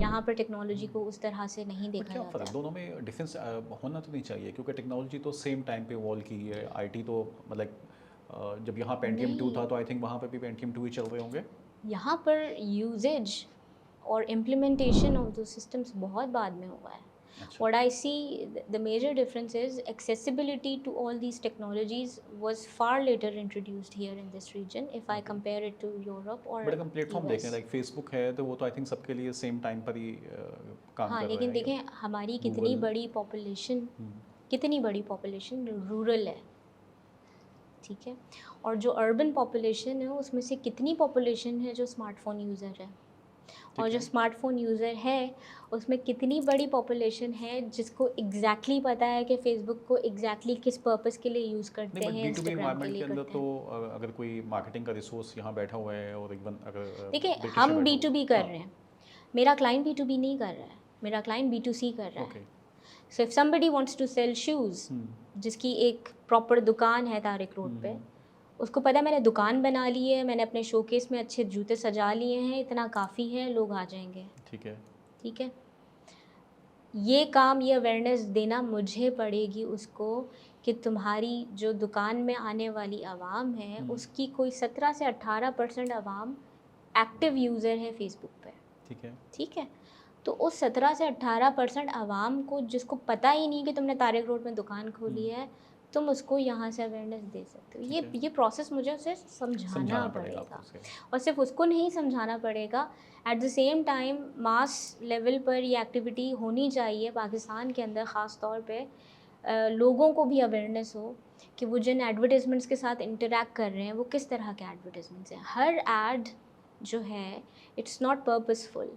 यहाँ पर टेक्नोलॉजी को उस तरह से नहीं देखा जाता है। दोनों में डिफरेंस होना तो नहीं चाहिए, क्योंकि टेक्नोलॉजी तो सेम टाइम पे इवॉल्व की है। आईटी तो मतलब जब यहाँ पेंटियम 2 था तो आई थिंक वहाँ पे भी पेंटियम 2 ही चल रहे होंगे। यहाँ पर यूजेज और इम्प्लीमेंटेशन ऑफ दो सिस्टम्स बहुत बाद में हुआ है। अच्छा। What I see, the major difference is accessibility to all these technologies was far later introduced here in this region if I Okay. compare it to Europe or but अगर हम platform देखें US. Like Facebook है तो वो तो I think सबके लिए same time पर ही काम हाँ, कर रहा लेकिन है। देखें हमारी कितनी Google, बड़ी पॉपुलेशन हम्म, कितनी बड़ी पॉपुलेशन रूरल है, ठीक है, और जो अर्बन पॉपुलेशन है उसमें से कितनी पॉपुलेशन है जो स्मार्टफोन यूज़र है, और ठीक जो है। स्मार्टफोन यूज़र है उसमें कितनी बड़ी पॉपुलेशन है जिसको एग्जैक्टली पता है कि फ़ेसबुक को एग्जैक्टली किस पर्पस के लिए यूज़ नहीं करते बट हैं, बी टू बी इंस्टाग्राम के इन्वायरमेंट के लिए अंदर करते तो हैं। अगर कोई मार्केटिंग का रिसोर्स यहाँ बैठा हुआ है और इवन अगर देखिए ब्रिटिश में हम बैठा B2B हुआ कर रहे हैं, मेरा क्लाइंट B2B नहीं कर रहा है, मेरा क्लाइंट B2C कर रहा ओके। है। So if somebody wants to sell shoes, जिसकी एक प्रॉपर दुकान है तारिक रोड पे, उसको पता है मैंने दुकान बना ली है, मैंने अपने शोकेस में अच्छे जूते सजा लिए हैं, इतना काफ़ी है, लोग आ जाएंगे, ठीक है। ठीक है। ये काम, ये अवेयरनेस देना मुझे पड़ेगी उसको कि तुम्हारी जो दुकान में आने वाली आवाम है उसकी कोई 17 से 18% आवाम एक्टिव यूज़र है फेसबुक पे, ठीक है। ठीक है। तो उस 17 से 18% आवाम को जिसको पता ही नहीं कि तुमने तारिक रोड में दुकान खोली है, तुम उसको यहाँ से अवेयरनेस दे सकते हो। ठीक है। ये प्रोसेस मुझे उसे समझाना पड़ेगा आपको पड़ेगा, उसे। और सिर्फ उसको नहीं समझाना पड़ेगा, at the same time mass level पर ये एक्टिविटी होनी चाहिए पाकिस्तान के अंदर, ख़ास तौर पे लोगों को भी अवेयरनेस हो कि वो जिन एडवर्टाइजमेंट्स के साथ इंटरेक्ट कर रहे हैं वो किस तरह के एडवर्टाइजमेंट्स हैं। हर एड जो है इट्स नॉट पर्पसफुल,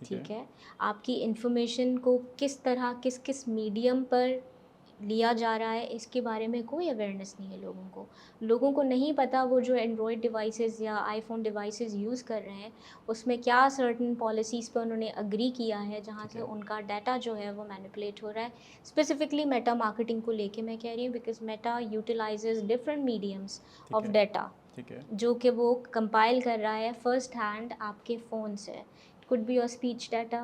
ठीक है। आपकी इन्फॉर्मेशन को किस तरह किस किस मीडियम पर लिया जा रहा है इसके बारे में कोई अवेयरनेस नहीं है लोगों को नहीं पता वो जो एंड्रॉयड डिवाइसेस या आईफोन डिवाइसेस यूज़ कर रहे हैं उसमें क्या सर्टन पॉलिसीज़ पर उन्होंने अग्री किया है जहाँ से उनका डाटा जो है वो मैनिपुलेट हो रहा है। स्पेसिफिकली मेटा मार्केटिंग को लेके मैं कह रही हूँ, because Meta utilises different mediums of data ठीक है। जो कि वो कंपाइल कर रहा है फर्स्ट हैंड आपके फ़ोन से। could be your speech data,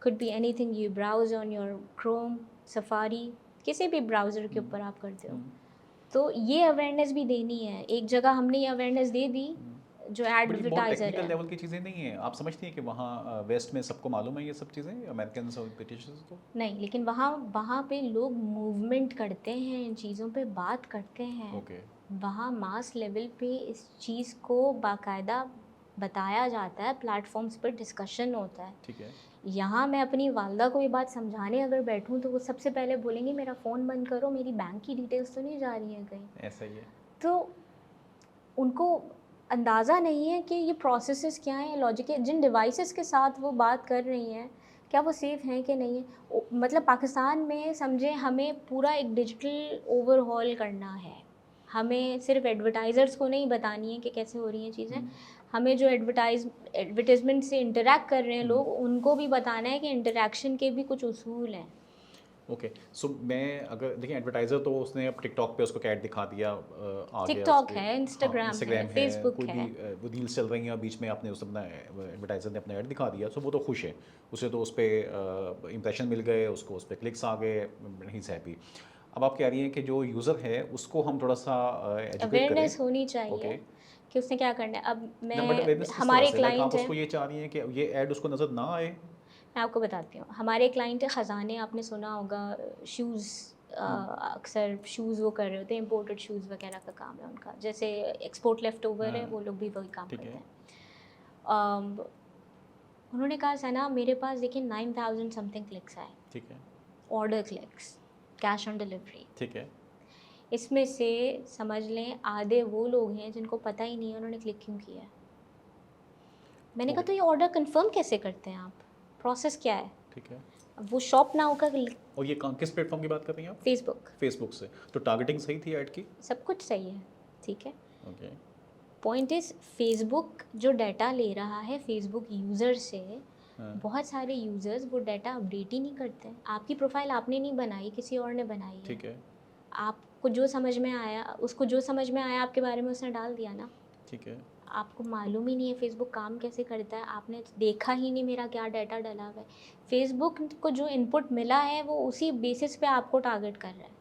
could be anything you browse on your Chrome, Safari, किसी भी ब्राउज़र के ऊपर आप करते हो। तो ये अवेयरनेस भी देनी है। एक जगह हमने ये अवेयरनेस दे दी जो बट ये बहुत एडवर्टाइज़र टेक्निकल है। लेवल की चीज़ें नहीं हैं। आप समझती हैं कि वहाँ वेस्ट में सबको मालूम है ये सब चीज़ें, अमेरिकन और ब्रिटिशर्स को? नहीं, लेकिन वहाँ वहाँ पे लोग मूवमेंट करते हैं, इन चीज़ों पे बात करते हैं। ओके। वहाँ मास लेवल पे इस चीज़ को बाकायदा बताया जाता है, प्लेटफॉर्म्स पर डिस्कशन होता है। ठीक है। यहाँ मैं अपनी वालदा को ये बात समझाने अगर बैठूँ तो वो सबसे पहले बोलेंगे मेरा फ़ोन बंद करो, मेरी बैंक की डिटेल्स तो नहीं जा रही हैं कहीं। ऐसा ही है। तो उनको अंदाज़ा नहीं है कि ये प्रोसेसेस क्या हैं, लॉजिक है, जिन डिवाइसेस के साथ वो बात कर रही हैं क्या वो सेफ़ हैं कि नहीं है। मतलब पाकिस्तान में समझें हमें पूरा एक डिजिटल ओवरहॉल करना है। हमें सिर्फ एडवर्टाइज़र्स को नहीं बतानी है कि कैसे हो रही हैं चीज़ें, हमें जो एडवर्टाइजमेंट से इंटरेक्ट कर रहे हैं लोग उनको भी बताना है कि इंटरेक्शन के भी कुछ उसूल हैं। ओके। सो मैं अगर देखिए एडवर्टाइज़र तो उसने अब टिकटॉक पे उसको ऐड दिखा दिया, आ गया टिकटॉक उसके। है, इंस्टाग्राम है, इंस्टाग्राम है, फेसबुक कोई भी है। वो रील्स चल रही हैं और बीच में आपने उस अपना एडवर्टाइज़र ने अपना ऐड दिखा दिया, सो वो तो खुश है। उसे तो उस पर इंप्रेशन मिल गए, उसको उस पर क्लिक्स आ गए, ही हैप्पी। अब आप कह रही हैं कि जो यूज़र है उसको हम थोड़ा सा एजुकेट करें। अवेयरनेस होनी चाहिए ओके। कि उसने क्या करना है। अब ना बट मैं अवेयरनेस किस तरह हमारे से, लाइक आप क्लाइंट हैं, उसको ये चाह रही हैं कि ये ऐड उसको नज़र ना आए? मैं आपको बताती हूँ। हमारे क्लाइंट है ख़ज़ाने, आपने सुना होगा, शूज़, अक्सर शूज़ वो कर रहे होते हैं, इम्पोर्टेड शूज़ वगैरह का काम है उनका। जैसे एक्सपोर्ट लेफ़्ट ओवर है, वो लोग भी वही काम ठीक करते है। हैं। उन्होंने कहा सना मेरे पास देखिए 9000 समथिंग क्लिक्स आए, ठीक है। Order clicks, cash on delivery. ठीक है। इसमें से समझ लें आधे वो लोग हैं जिनको पता ही नहीं है उन्होंने क्लिक क्यों किया है। मैंने कहा ओके। तो ये ऑर्डर कंफर्म कैसे करते हैं आप, प्रोसेस क्या है। ठीक है। अब वो शॉप नाउ का और ये किस प्लेटफॉर्म की बात कर रही हैं आप? फेसबुक, फेसबुक से। तो टारगेटिंग सही थी ऐड की? सब कुछ सही है, ठीक है। ओके। पॉइंट इज़ फेसबुक जो डाटा ले रहा है फेसबुक यूज़र से, हाँ। बहुत सारे यूज़र्स वो डाटा अपडेट ही नहीं करते। आपकी प्रोफाइल आपने नहीं बनाई, किसी और ने बनाई है। ठीक है। आपको जो समझ में आया, उसको जो समझ में आया आपके बारे में उसने डाल दिया ना। ठीक है। आपको मालूम ही नहीं है फेसबुक काम कैसे करता है, आपने देखा ही नहीं मेरा क्या डाटा डला हुआ है। फेसबुक को जो इनपुट मिला है वो उसी बेसिस पे आपको टारगेट कर रहा है।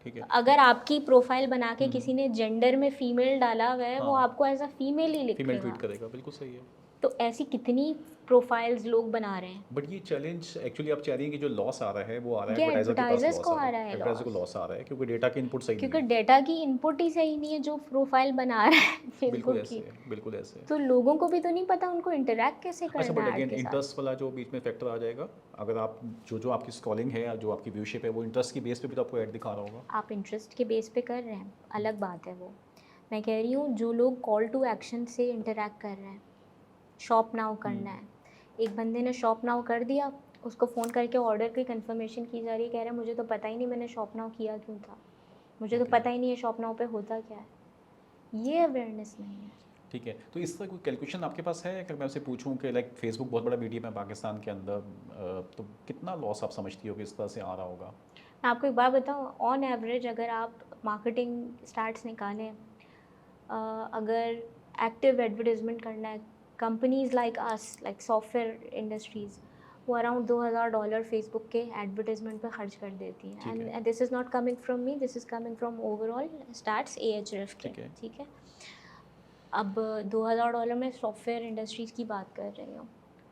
ठीक है। अगर आपकी प्रोफाइल बना के किसी ने जेंडर में फीमेल डाला हुआ है, वो हाँ। आपको एज अ फीमेल ही फीमेल लिखेगा। ट्वीट करेगा, बिल्कुल सही है। तो ऐसी कितनी प्रोफाइल्स लोग बना रहे हैं। बट ये चैलेंज एक्चुअली आप चाह रही हैं कि जो लॉस आ रहा है वो आ रहा है ये एडवर्टाइजर के पास एडवर्टाइजर्स लॉस को आ रहा आ है, रहा है एडवर्टाइजर को लॉस, लॉस आ रहा है क्योंकि डेटा की इनपुट सही नहीं क्योंकि है। डेटा की इनपुट ही सही नहीं है जो प्रोफाइल बना रहा है बिल्कुल फेसबुक ऐसे की। है, बिल्कुल ऐसे है। तो लोगों को भी तो नहीं पता उनको इंटरैक्ट कैसे अच्छा बट करना है ऐड अगेन के साथ। इंटरेस्ट वाला जो बीच में फैक्टर आ जाएगा, अगर आप जो आपकी स्क्रॉलिंग है या जो आपकी व्यूशिप है वो इंटरेस्ट की बेस पे भी तो आपको ऐड दिखा रहा होगा। आप इंटरेस्ट के बेस पे कर रहे हैं, अलग बात है वो। मैं कह रही हूँ जो लोग कॉल टू एक्शन से इंटरैक्ट कर रहे हैं, शॉप नाउ करना है, एक बंदे ने शॉप नाउ कर दिया, उसको फ़ोन करके ऑर्डर की कंफर्मेशन की जा रही है, कह रहा है मुझे तो पता ही नहीं मैंने शॉप नाउ किया क्यों था, मुझे तो Okay. पता ही नहीं है शॉप नाउ पे होता क्या है। ये अवेयरनेस नहीं है। ठीक है, तो इसका कोई कैलकुलेशन आपके पास है? अगर मैं आपसे पूछूं कि लाइक फेसबुक बहुत बड़ा मीडियम है पाकिस्तान के अंदर, तो कितना लॉस आप समझती हो कि इस तरह से आ रहा होगा? मैं आपको एक बात बताऊँ, ऑन एवरेज अगर आप मार्केटिंग स्टार्ट्स निकालें, अगर एक्टिव एडवर्टाइजमेंट करना है, companies like us, like software industries, वो अराउंड $2000 फेसबुक के एडवर्टाइजमेंट पे खर्च कर देती हैं। ठीक है। And this is not coming from me, this is coming from overall starts AHRF के। ठीक है। ठीक है, अब $2000 में सॉफ्टवेयर इंडस्ट्रीज़ की बात कर रही हूँ,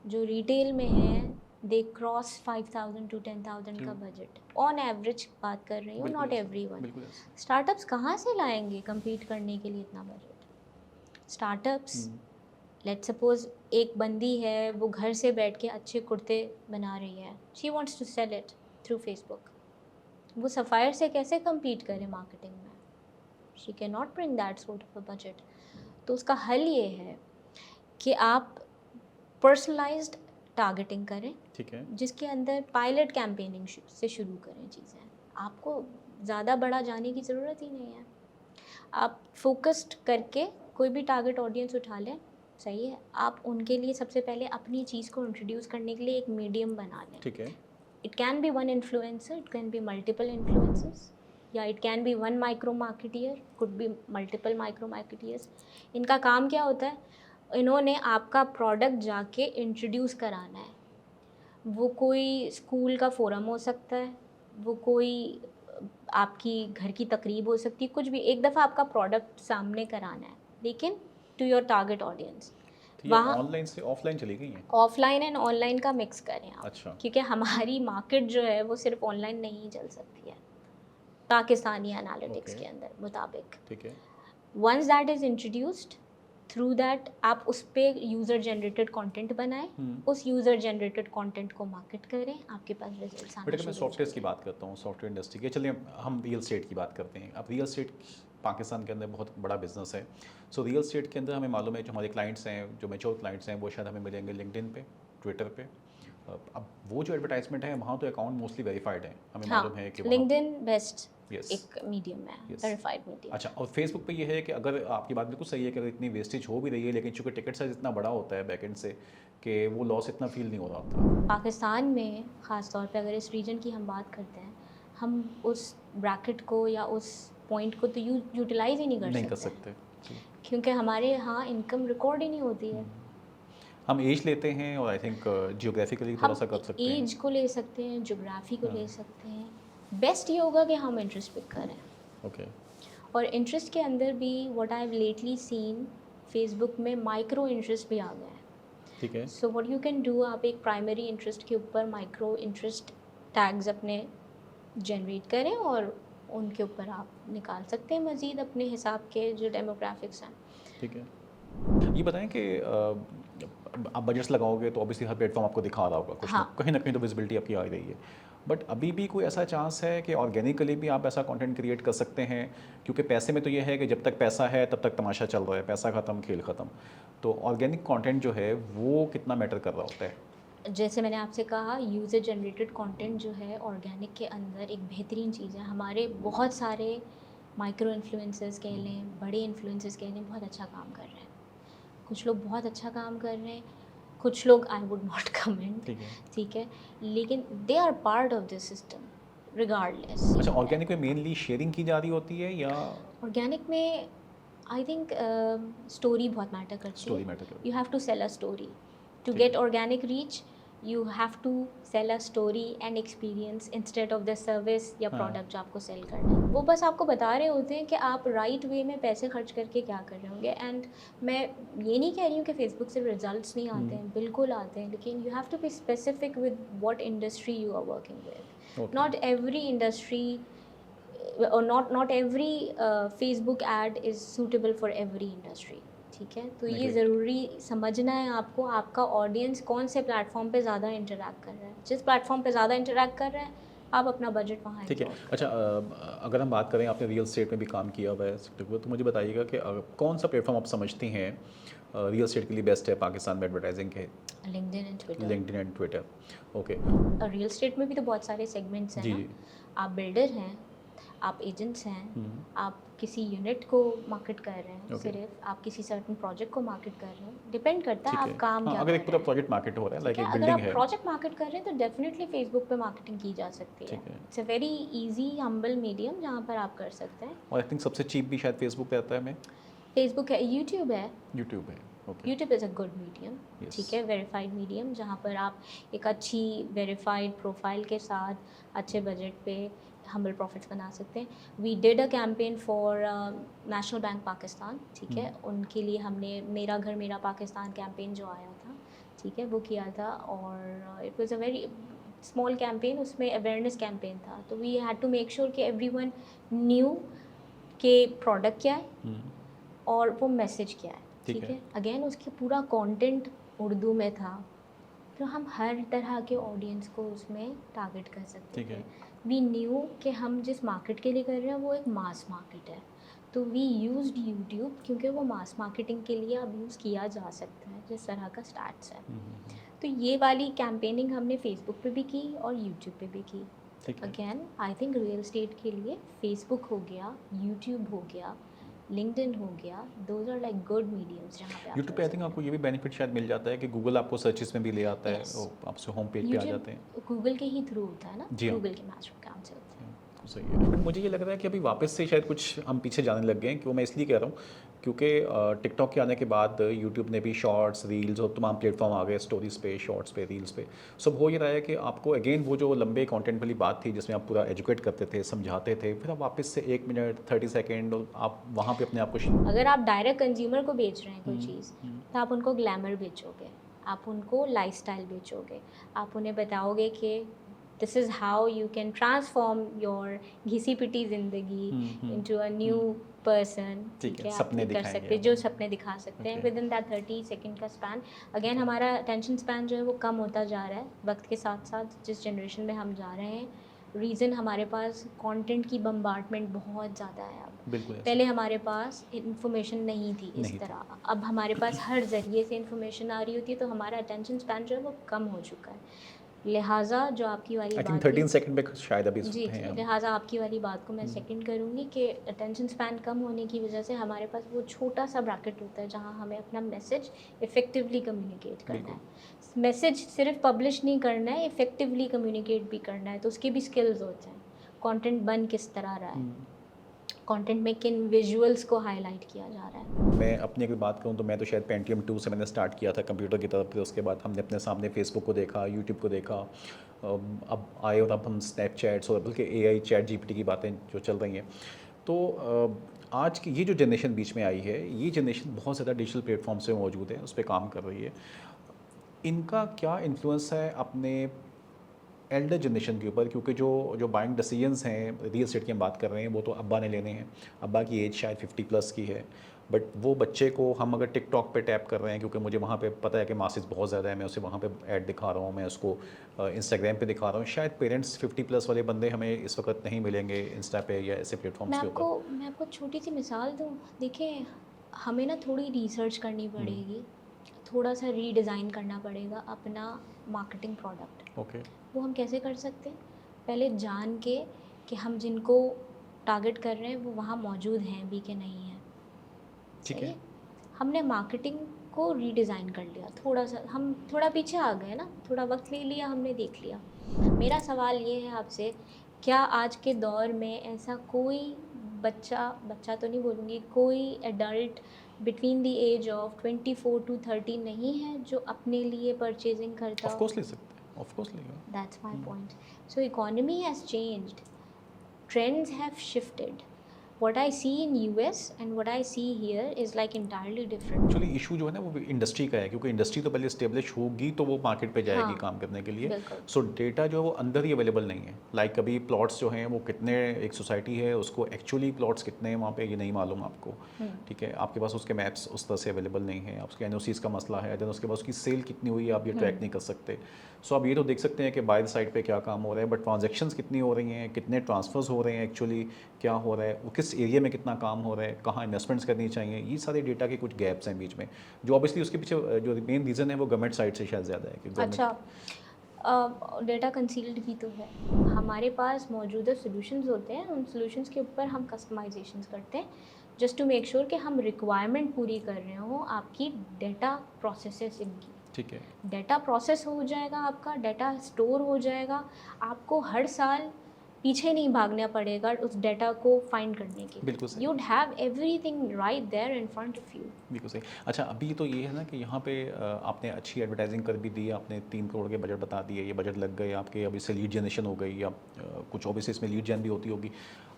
जो रिटेल में है दे क्रॉस 5000 to 10,000 का True. बजट, ऑन एवरेज बात कर रही हूँ, बिल्कुल नॉट ऐसे, एवरीवन। बिल्कुल ऐसे। स्टार्टअप्स कहाँ से लाएंगे compete करने के लिए इतना बजट? स्टार्टअप्स, लेट्स सपोज एक बंदी है वो घर से बैठ के अच्छे कुर्ते बना रही है, she wants to sell it through Facebook, वो सफ़ायर से कैसे compete करे मार्केटिंग में? She can not bring that sort of a budget. तो उसका हल ये है कि आप पर्सनलाइज्ड टारगेटिंग करें, ठीक है। जिसके अंदर पायलट कैंपेनिंग से शुरू करें चीज़ें। आपको ज़्यादा बड़ा जाने की ज़रूरत ही नहीं है, आप फोकस्ड करके कोई भी टारगेट ऑडियंस उठा लें, सही है, आप उनके लिए सबसे पहले अपनी चीज़ को इंट्रोड्यूस करने के लिए एक मीडियम बना लें। ठीक है। It can be one influencer, it can be multiple influencers, या it can be one micro marketeer, could be multiple micro marketeers. इनका काम क्या होता है, इन्होंने आपका प्रोडक्ट जाके इंट्रोड्यूस कराना है। वो कोई स्कूल का फोरम हो सकता है, वो कोई आपकी घर की तकरीब हो सकती है, कुछ भी, एक दफ़ा आपका प्रोडक्ट सामने कराना है, लेकिन टू योर टारगेट ऑडियंस। तो ये वहाँ ऑनलाइन से ऑफलाइन चली गई हैं? ऑफलाइन एंड ऑनलाइन का मिक्स करें आप, अच्छा। क्योंकि हमारी मार्केट जो है वो सिर्फ ऑनलाइन नहीं चल सकती है पाकिस्तानी एनालिटिक्स ओके। के अंदर मुताबिक। ठीक है। Once that is introduced, through that आप उस पर यूज़र जनरेटेड कंटेंट बनाएं, उस यूज़र जनरेटेड कंटेंट को मार्केट करें, आपके पास रिजल्ट्स बट आना अगर मैं शुरू हो सॉफ्टवेयर की जाएंगे। बात करता हूँ, सॉफ्टवेयर इंडस्ट्री के, चलिए हम रियल एस्टेट की बात करते हैं। अब रियल एस्टेट पाकिस्तान के अंदर बहुत बड़ा बिजनेस है। सो रियल एस्टेट के अंदर हमें मालूम है जो हमारे क्लाइंट्स हैं, जो मेच्योर क्लाइंट्स हैं, वो शायद हमें मिलेंगे लिंक्डइन पे, ट्विटर पे। अब वो जो एडवर्टाइजमेंट है वहाँ तो अकाउंट मोस्टली वेरीफाइड है, हमें मालूम है कि वहाँ। LinkedIn best yes. एक मीडियम है, Yes. Verified medium. अच्छा, और फेसबुक पे ये है कि अगर आपकी बात बिल्कुल सही है कि अगर इतनी वेस्टेज हो भी रही है, लेकिन चूंकि टिकट साइज इतना बड़ा होता है बैकएंड से कि वो लॉस इतना फील नहीं हो रहा होता। पाकिस्तान में ख़ास तौर पे अगर इस रीजन की हम बात करते हैं, हम उस ब्रैकेट को या उस पॉइंट को तो यूटिलाइज़ ही नहीं नहीं कर कर सकते, सकते। क्योंकि हमारे यहाँ इनकम रिकॉर्ड ही नहीं होती है। हम एज लेते हैं और आई थिंक जियोग्राफिकली थोड़ा हम सा कर सकते हैं। एज को ले सकते हैं, जोग्राफ़ी को हाँ। ले सकते हैं, बेस्ट ये होगा कि हम इंटरेस्ट पिक करें। ओके। और इंटरेस्ट के अंदर भी what I have lately seen, Facebook में माइक्रो इंटरेस्ट भी आ गया है। ठीक है। So what you can do, आप एक प्राइमरी इंटरेस्ट के ऊपर माइक्रो इंटरेस्ट टैग्स अपने जनरेट करें और उनके ऊपर आप निकाल सकते हैं मज़ीद अपने हिसाब के जो डेमोग्राफिक्स हैं। ठीक है। ये बताएं कि आप बजट्स लगाओगे तो ऑब्वियसली हर प्लेटफॉर्म आपको दिखा रहा होगा कुछ हाँ। ना कहीं तो विजिबिलिटी आपकी आ रही है। बट अभी भी कोई ऐसा चांस है कि ऑर्गेनिकली भी आप ऐसा कंटेंट क्रिएट कर सकते हैं? क्योंकि पैसे में तो ये है कि जब तक पैसा है तब तक तमाशा चल रहा है, पैसा ख़त्म खेल ख़त्म। तो ऑर्गेनिक कंटेंट जो है वो कितना मैटर कर रहा होता है? जैसे मैंने आपसे कहा, यूज़र जनरेटेड कंटेंट जो है ऑर्गेनिक के अंदर एक बेहतरीन चीज़ है। हमारे बहुत सारे माइक्रो इन्फ्लुएंसर्स कह लें, बड़े इन्फ्लुएंसर्स कह लें, बहुत अच्छा काम कर रहे हैं। कुछ लोग बहुत अच्छा काम कर रहे हैं, कुछ लोग आई वुड नॉट कमेंट, ठीक है। ठीक है, लेकिन they are part of this system regardless. अच्छा, ऑर्गेनिक में मेनली शेयरिंग की जा रही होती है या ऑर्गेनिक में आई थिंक स्टोरी बहुत मैटर करती स्टोरी है। मैटर करती you have to sell a story to ठीक गेट है। Organic reach. You have to sell a story and experience instead of the service या हाँ। प्रोडक्ट जो आपको सेल करना है। वो बस आपको बता रहे होते हैं कि आप राइट वे में पैसे खर्च करके क्या कर रहे होंगे। एंड मैं ये नहीं कह रही हूँ कि फेसबुक से रिजल्ट्स नहीं आते हैं, बिल्कुल आते हैं, लेकिन you have to be specific with what industry you are working with. Okay. Not every industry or not every Facebook ad is suitable for every industry, ठीक है। तो ये Agreed. ज़रूरी समझना है आपको, आपका ऑडियंस कौन से प्लेटफॉर्म पे ज़्यादा इंटरेक्ट कर रहा है। जिस प्लेटफॉर्म पे ज़्यादा इंटरेक्ट कर रहा है, आप अपना बजट वहाँ ठीक है। exhaust अच्छा, अगर हम बात करें, आपने रियल एस्टेट में भी काम किया हुआ है सेक्टर को, तो मुझे बताइएगा कि कौन सा प्लेटफॉर्म आप समझती हैं रियल एस्टेट के लिए बेस्ट है पाकिस्तान में एडवर्टाइजिंग के? करें। LinkedIn and Twitter. LinkedIn and Twitter. Okay. Real estate में भी तो बहुत सारे सेगमेंट्स हैं जी ना। जी। आप बिल्डर हैं, आप एजेंट्स हैं, हम्म, आप किसी यूनिट को मार्केट कर रहे हैं, Okay. सिर्फ आप किसी सर्टन प्रोजेक्ट को मार्केट कर रहे हैं, डिपेंड करता है ठीक आप है। काम हाँ, क्या अगर कर एक रहे पूरा हैं। प्रोजेक्ट मार्केट हो रहा है, लाइक ठीक एक है, अगर बिल्डिंग आप है। प्रोजेक्ट मार्केट कर रहे हैं तो डेफिनेटली फेसबुक पे मार्केटिंग की जा सकती है। ठीक है। It's a very easy humble medium जहाँ पर आप कर सकते हैं। और आई थिंक सबसे चीप भी शायद फेसबुक रहता है हमें। फेसबुक है, यूट्यूब है। यूट्यूब है। Okay. YouTube is a good medium, Yes. ठीक है, वेरीफाइड मीडियम, जहाँ पर आप एक अच्छी वेरीफाइड प्रोफाइल के साथ अच्छे बजट पे हम्बल प्रॉफिट्स बना सकते हैं। We did a campaign for National Bank Pakistan, ठीक है, उनके लिए हमने मेरा घर मेरा पाकिस्तान कैंपेन जो आया था, ठीक है, वो किया था। और it was a very small campaign, उसमें अवेयरनेस कैंपेन था। तो we had to make sure कि एवरीवन न्यू के प्रोडक्ट क्या है हम्म, और वो मैसेज क्या है, ठीक ठीक है। है। अगेन उसकी पूरा कंटेंट उर्दू में था, तो हम हर तरह के ऑडियंस को उसमें टारगेट कर सकते ठीक थे। है। वी न्यू कि हम जिस मार्केट के लिए कर रहे हैं वो एक मास मार्केट है, तो वी यूज्ड यूट्यूब क्योंकि वो मास मार्केटिंग के लिए अब यूज़ किया जा सकता है जिस तरह का स्टैट्स है। तो ये वाली कैंपेनिंग हमने फेसबुक पे भी की और यूट्यूब पे भी की। ठीक है। Again I think real estate के लिए फेसबुक हो गया, यूट्यूब हो गया, लिंक्डइन हो गया, those are like good mediums जहाँ पे आप यूट्यूब कर पे आई सकते थिंक हैं। आपको ये भी बेनिफिट शायद मिल जाता है कि गूगल आपको सर्चेस में भी ले आता है, Yes. वो आपसे होम पेज पे आ जाते हैं। यूट्यूब गूगल के ही थ्रू होता है ना, जी हाँ। गूगल के मैच अकाउंट से होता है। सही है। बट मुझे ये लग रहा है कि अभी वापस से शायद कुछ हम पीछे जाने लग गए हैं। क्यों मैं इसलिए कह रहा हूँ, क्योंकि टिकटॉक के आने के बाद यूट्यूब ने भी शॉर्ट्स, रील्स और तमाम प्लेटफॉर्म आ गए, स्टोरीज पे, शॉर्ट्स पे, रील्स पे। सब हो ये रहा है कि आपको अगेन वो जो लंबे कंटेंट वाली बात थी जिसमें आप पूरा एजुकेट करते थे, समझाते थे, फिर आप वापस से 1 मिनट 30 सेकेंड और आप वहाँ पे अपने आप को अगर आप डायरेक्ट कंज्यूमर को बेच रहे हैं कोई चीज़, तो आप उनको ग्लैमर बेचोगे, आप उनको लाइफस्टाइल बेचोगे, आप उन्हें बताओगे कि this is how you can transform your घिसी पिटी ज़िंदगी इनटू अ न्यू पर्सन, ठीक ठीक है, है। आप सपने ये कर दिखाएंगे सकते हैं, हम। जो सपने दिखा सकते हैं Okay. With in that 30 second का स्पैन। अगेन हमारा अटेंशन स्पैन जो है वो कम होता जा रहा है वक्त के साथ साथ, जिस जनरेशन में हम जा रहे हैं। रीज़न हमारे पास कंटेंट की बम्बार्डमेंट बहुत ज़्यादा है अब। बिल्कुल ऐसा। पहले हमारे पास इन्फॉर्मेशन नहीं थी इस नहीं थी। तरह, अब हमारे पास हर ज़रिए से इन्फॉर्मेशन आ रही होती है, तो हमारा अटेंशन स्पैन जो है वो कम हो चुका है। लिहाजा जो आपकी वाली आई थिंक बात 13 थी, सेकंड पे शायद अभी जी हैं जी, हम। लिहाजा आपकी वाली बात को मैं सेकंड करूँगी कि अटेंशन स्पैन कम होने की वजह से हमारे पास वो छोटा सा ब्रैकेट होता है जहाँ हमें अपना मैसेज इफ़ेक्टिवली कम्युनिकेट करना बिल्कुल। है। मैसेज सिर्फ पब्लिश नहीं करना है, इफ़ेक्टिवली कम्युनिकेट भी करना है, तो उसके भी स्किल्स होते हैं। कंटेंट बन किस तरह रहा है, कंटेंट में किन विजुअल्स को हाईलाइट किया जा रहा है। मैं अपनी अगर बात करूँ तो मैं तो शायद पेंटियम 2 से मैंने स्टार्ट किया था कंप्यूटर की तरफ, फिर उसके बाद हमने अपने सामने फेसबुक को देखा, यूट्यूब को देखा, अब आए और अब हम स्नैपचैट्स और बल्कि एआई चैट जीपीटी की बातें जो चल रही हैं। तो आज की ये जो जनरेशन बीच में आई है, ये जनरेशन बहुत ज़्यादा डिजिटल प्लेटफॉर्म से मौजूद है, उस पर काम कर रही है। इनका क्या इन्फ्लुएंस है अपने एल्डर जनरेशन के ऊपर? क्योंकि जो जो बाइंग डिसीजंस हैं रियल एस्टेट की हम बात कर रहे हैं, वो तो अब्बा ने लेने हैं। अब्बा की एज शायद 50+ की है, बट वो बच्चे को हम अगर टिकटॉक पे टैप कर रहे हैं, क्योंकि मुझे वहाँ पे पता है कि मासेस बहुत ज़्यादा है, मैं उसे वहाँ पे ऐड दिखा रहा हूँ, मैं उसको इंस्टाग्राम पे दिखा रहा हूँ। शायद पेरेंट्स 50+ वाले बंदे हमें इस वक्त नहीं मिलेंगे इंस्टा पे या ऐसे प्लेटफॉर्म्स के ऊपर। मैं आपको छोटी सी मिसाल दूँ। देखिए, हमें ना थोड़ी रिसर्च करनी पड़ेगी, थोड़ा सा रीडिज़ाइन करना पड़ेगा अपना मार्केटिंग प्रोडक्ट। ओके। वो हम कैसे कर सकते हैं? पहले जान के कि हम जिनको टारगेट कर रहे हैं वो वहाँ मौजूद हैं भी कि नहीं हैं। ठीक सही है। है? हमने मार्केटिंग को रीडिज़ाइन कर लिया, थोड़ा सा हम थोड़ा पीछे आ गए ना, थोड़ा वक्त ले लिया, हमने देख लिया। मेरा सवाल ये है आपसे, क्या आज के दौर में ऐसा कोई बच्चा तो नहीं बोलूँगी, कोई adult between the age of 24 to 30 नहीं है जो अपने लिए परचेजिंग करता ऑफ हो? कोर्स ले सकते ऑफ कोर्स लेगा। That's my point. So economy has changed. Trends have shifted. What I see in US and what I see here is like entirely different. Actually issue जो है ना वो industry का है, क्योंकि इंडस्ट्री तो पहले इस्टेब्लिश होगी तो वो मार्केट पे जाएगी हाँ, काम करने के लिए। बिल्कुल। सो डेटा जो है वो अंदर ही अवेलेबल नहीं है। लाइक अभी प्लॉट्स जो हैं वो कितने, एक सोसाइटी है उसको एक्चुअली प्लॉट्स कितने हैं वहाँ पे ये नहीं मालूम आपको, ठीक है। आपके पास उसके मैप्स उस तरह से अवेलेबल नहीं है, उसके एनओसीज का मसला है, देन उसके बाद उसकी सेल कितनी हुई है आप ये ट्रैक नहीं कर सकते। सो आप ये तो देख सकते हैं कि बाय द साइड पे क्या काम हो रहा है, बट ट्रांजैक्शंस कितनी हो रही हैं, कितने ट्रांसफर्स हो रहे हैं, एक्चुअली क्या हो रहा है, वो किस एरिया में कितना काम हो रहा है, कहाँ इन्वेस्टमेंट्स करनी चाहिए, ये सारे डेटा के कुछ गैप्स हैं बीच में, जो ऑब्वियसली उसके पीछे जो मेन रीज़न है वो गवर्नमेंट साइड से शायद ज़्यादा है कि अच्छा, डेटा कंसील्ड भी तो है। हमारे पास मौजूदा सॉल्यूशंस होते हैं, उन सॉल्यूशंस के ऊपर हम कस्टमाइजेशंस करते हैं जस्ट टू मेक श्योर कि हम रिक्वायरमेंट पूरी कर रहे हो आपकी डेटा प्रोसेसिंग की। ठीक है। डेटा प्रोसेस हो जाएगा, आपका डेटा स्टोर हो जाएगा, आपको हर साल पीछे नहीं भागना पड़ेगा उस डेटा को फाइंड करने के बिल्कुल लिए। सही। You'd have everything right there in front of you. बिल्कुल सही। अच्छा, अभी तो ये है ना कि यहाँ पे आपने अच्छी एडवर्टाइजिंग कर भी दी, आपने 3 करोड़ के बजट बता दिए, ये बजट लग गए आपके, अभी से लीड जनरेशन हो गई, या कुछ ऑब्वियसली इसमें लीड जन भी होती होगी।